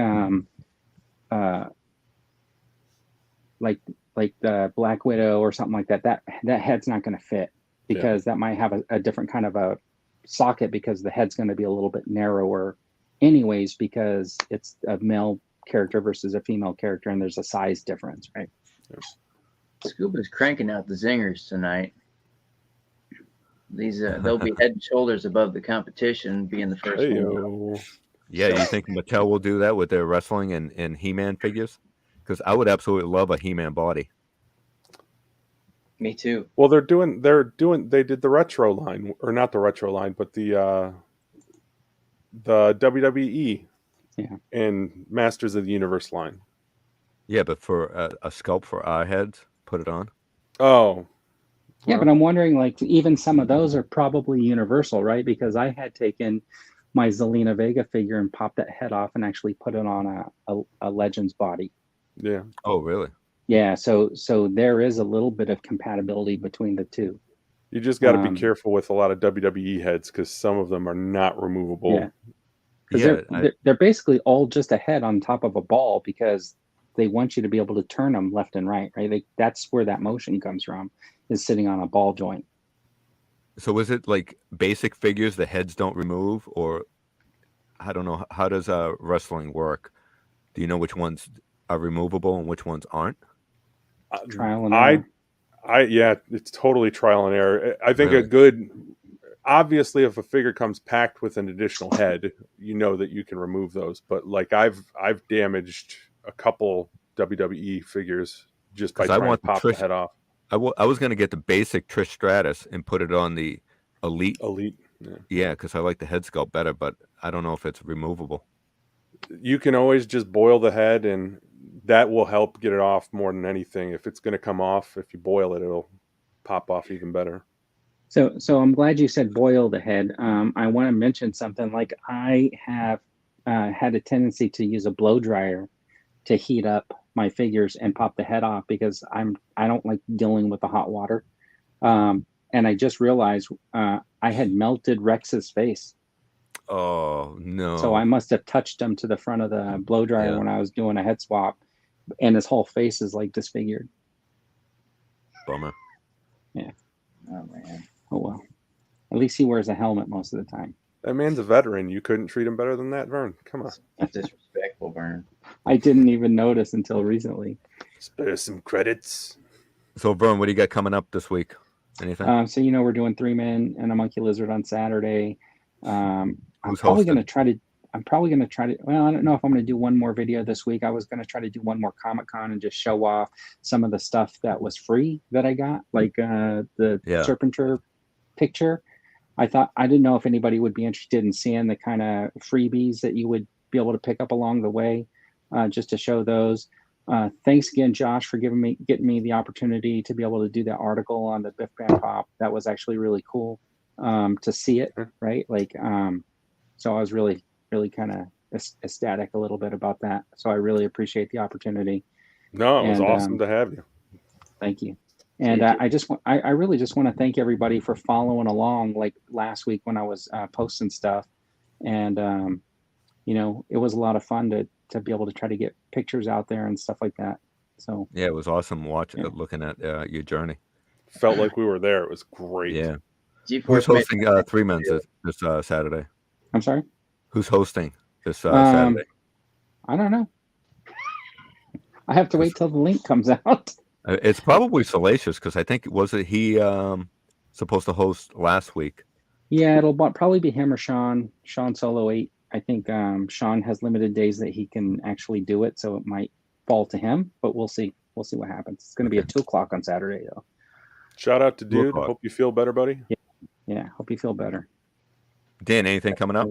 S3: the Black Widow or something like that, that head's not going to fit, because that might have a different kind of a socket, because the head's going to be a little bit narrower anyways, because it's a male character versus a female character, and there's a size difference, right?
S4: Scuba's cranking out the zingers tonight. These they'll be head and shoulders above the competition, being the first one.
S5: Hey-o.
S1: Yeah, you think Mattel will do that with their wrestling and He-Man figures? Because I would absolutely love a He-Man body.
S4: Me too.
S5: Well, they did the retro line, or not the retro line, but the WWE and Masters of the Universe line.
S1: Yeah, but for a sculpt for our heads, put it on.
S5: Oh,
S3: Yeah, but I'm wondering, like, even some of those are probably universal, right? Because I had taken my Zelina Vega figure and popped that head off and actually put it on a Legends body.
S5: yeah.
S1: Oh, really?
S3: Yeah, so there is a little bit of compatibility between the two.
S5: You just got to be careful with a lot of WWE heads, because some of them are not removable.
S3: Yeah. Because they're basically all just a head on top of a ball, because they want you to be able to turn them left and right, right? That's where that motion comes from, is sitting on a ball joint.
S1: So is it like basic figures the heads don't remove, or I don't know, how does wrestling work? Do you know which ones are removable and which ones aren't?
S3: Trial and error.
S5: Yeah, it's totally trial and error. I think
S1: Really?
S5: obviously, if a figure comes packed with an additional head, you know that you can remove those. But like I've damaged a couple WWE figures just by
S1: 'Cause I
S5: trying to
S1: want the
S5: pop the
S1: Trish-
S5: head off.
S1: I was going to get the basic Trish Stratus and put it on the Elite. Yeah, because I like the head sculpt better, but I don't know if it's removable.
S5: You can always just boil the head, and that will help get it off more than anything. If it's going to come off, if you boil it, it'll pop off even better.
S3: So I'm glad you said boil the head. I want to mention something. Like, I have had a tendency to use a blow dryer to heat up my figures and pop the head off, because I don't like dealing with the hot water. And I just realized I had melted Rex's face.
S1: Oh, no.
S3: So I must have touched him to the front of the blow dryer when I was doing a head swap, and his whole face is like disfigured.
S1: Bummer.
S3: Yeah.
S4: Oh man.
S3: Oh well. At least he wears a helmet most of the time.
S5: That man's a veteran. You couldn't treat him better than that, Vern. Come on.
S4: That's disrespectful, Vern.
S3: I didn't even notice until recently.
S5: Spare some credits.
S1: So, Vern, what do you got coming up this week? Anything?
S3: So we're doing 3 Men and a Monkey Lizard on Saturday. I'm
S1: Who's
S3: probably
S1: hosting?
S3: going to try to, well, I don't know if I'm going to do one more video this week. I was going to try to do one more Comic-Con and just show off some of the stuff that was free that I got, like the Serpentor picture. I didn't know if anybody would be interested in seeing the kind of freebies that you would be able to pick up along the way, just to show those. Thanks again, Josh, for getting me the opportunity to be able to do that article on the Biff Band Pop. That was actually really cool to see it, right? Like, so I was really kind of ecstatic a little bit about that. So I really appreciate the opportunity.
S5: No, it was awesome to have you.
S3: Thank you. And I really just want to thank everybody for following along. Like last week when I was posting stuff, and it was a lot of fun to to be able to try to get pictures out there and stuff like that. So
S1: Yeah, it was awesome
S3: Yeah.
S1: looking at your journey.
S5: Felt like we were there. It was great.
S1: Yeah.
S4: G4
S1: Who's
S4: made-
S1: hosting Three Men's this Saturday?
S3: I'm sorry.
S1: Who's hosting this Saturday?
S3: I don't know. I have to wait till the link comes out.
S1: It's probably Salacious because I think wasn't he supposed to host last week?
S3: Yeah, it'll probably be him or Sean Solo 8. I think Sean has limited days that he can actually do it, so it might fall to him, but we'll see. We'll see what happens. It's going to be at 2:00 on Saturday, though.
S5: Shout out to Dude.
S1: 2:00.
S5: Hope you feel better, buddy.
S3: Yeah, hope you feel better.
S1: Dan, anything coming up?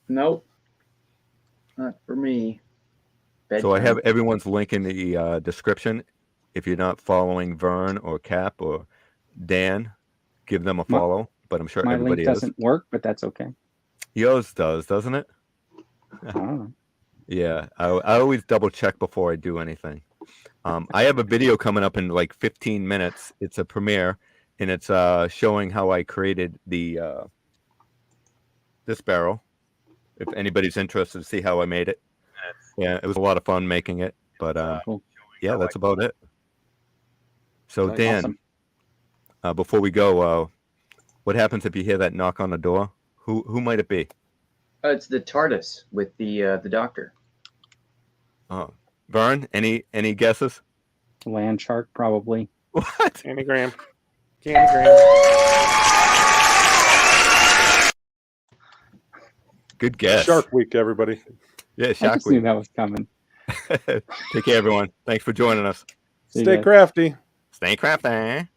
S4: Nope. Not for me.
S1: So I
S4: Bedtime.
S1: have everyone's link in the description. If you're not following Vern or Cap or Dan, give them a follow. But I'm sure
S3: My
S1: everybody
S3: link
S1: is.
S3: doesn't work, but that's okay.
S1: Yours does, doesn't it?
S3: I don't know.
S1: Yeah, I always double check before I do anything. I have a video coming up in like 15 minutes. It's a premiere, and it's showing how I created the this barrel. If anybody's interested to see how I made it. Yeah, it was a lot of fun making it, but
S3: Cool.
S1: yeah, that's about it. So Dan,
S3: Awesome.
S1: before we go, what happens if you hear that knock on the door? Who might it be?
S4: It's the TARDIS with the doctor.
S1: Oh, Vern, any guesses?
S3: Land shark, probably.
S1: What?
S5: Candygram. Candygram.
S1: Good guess.
S5: Shark Week, everybody.
S1: Yeah,
S3: I
S1: Shark
S3: just knew
S1: Week.
S3: that was coming.
S1: Take care, everyone. Thanks for joining us.
S3: See you
S5: Stay
S3: guys.
S5: crafty.
S1: Stay crafty.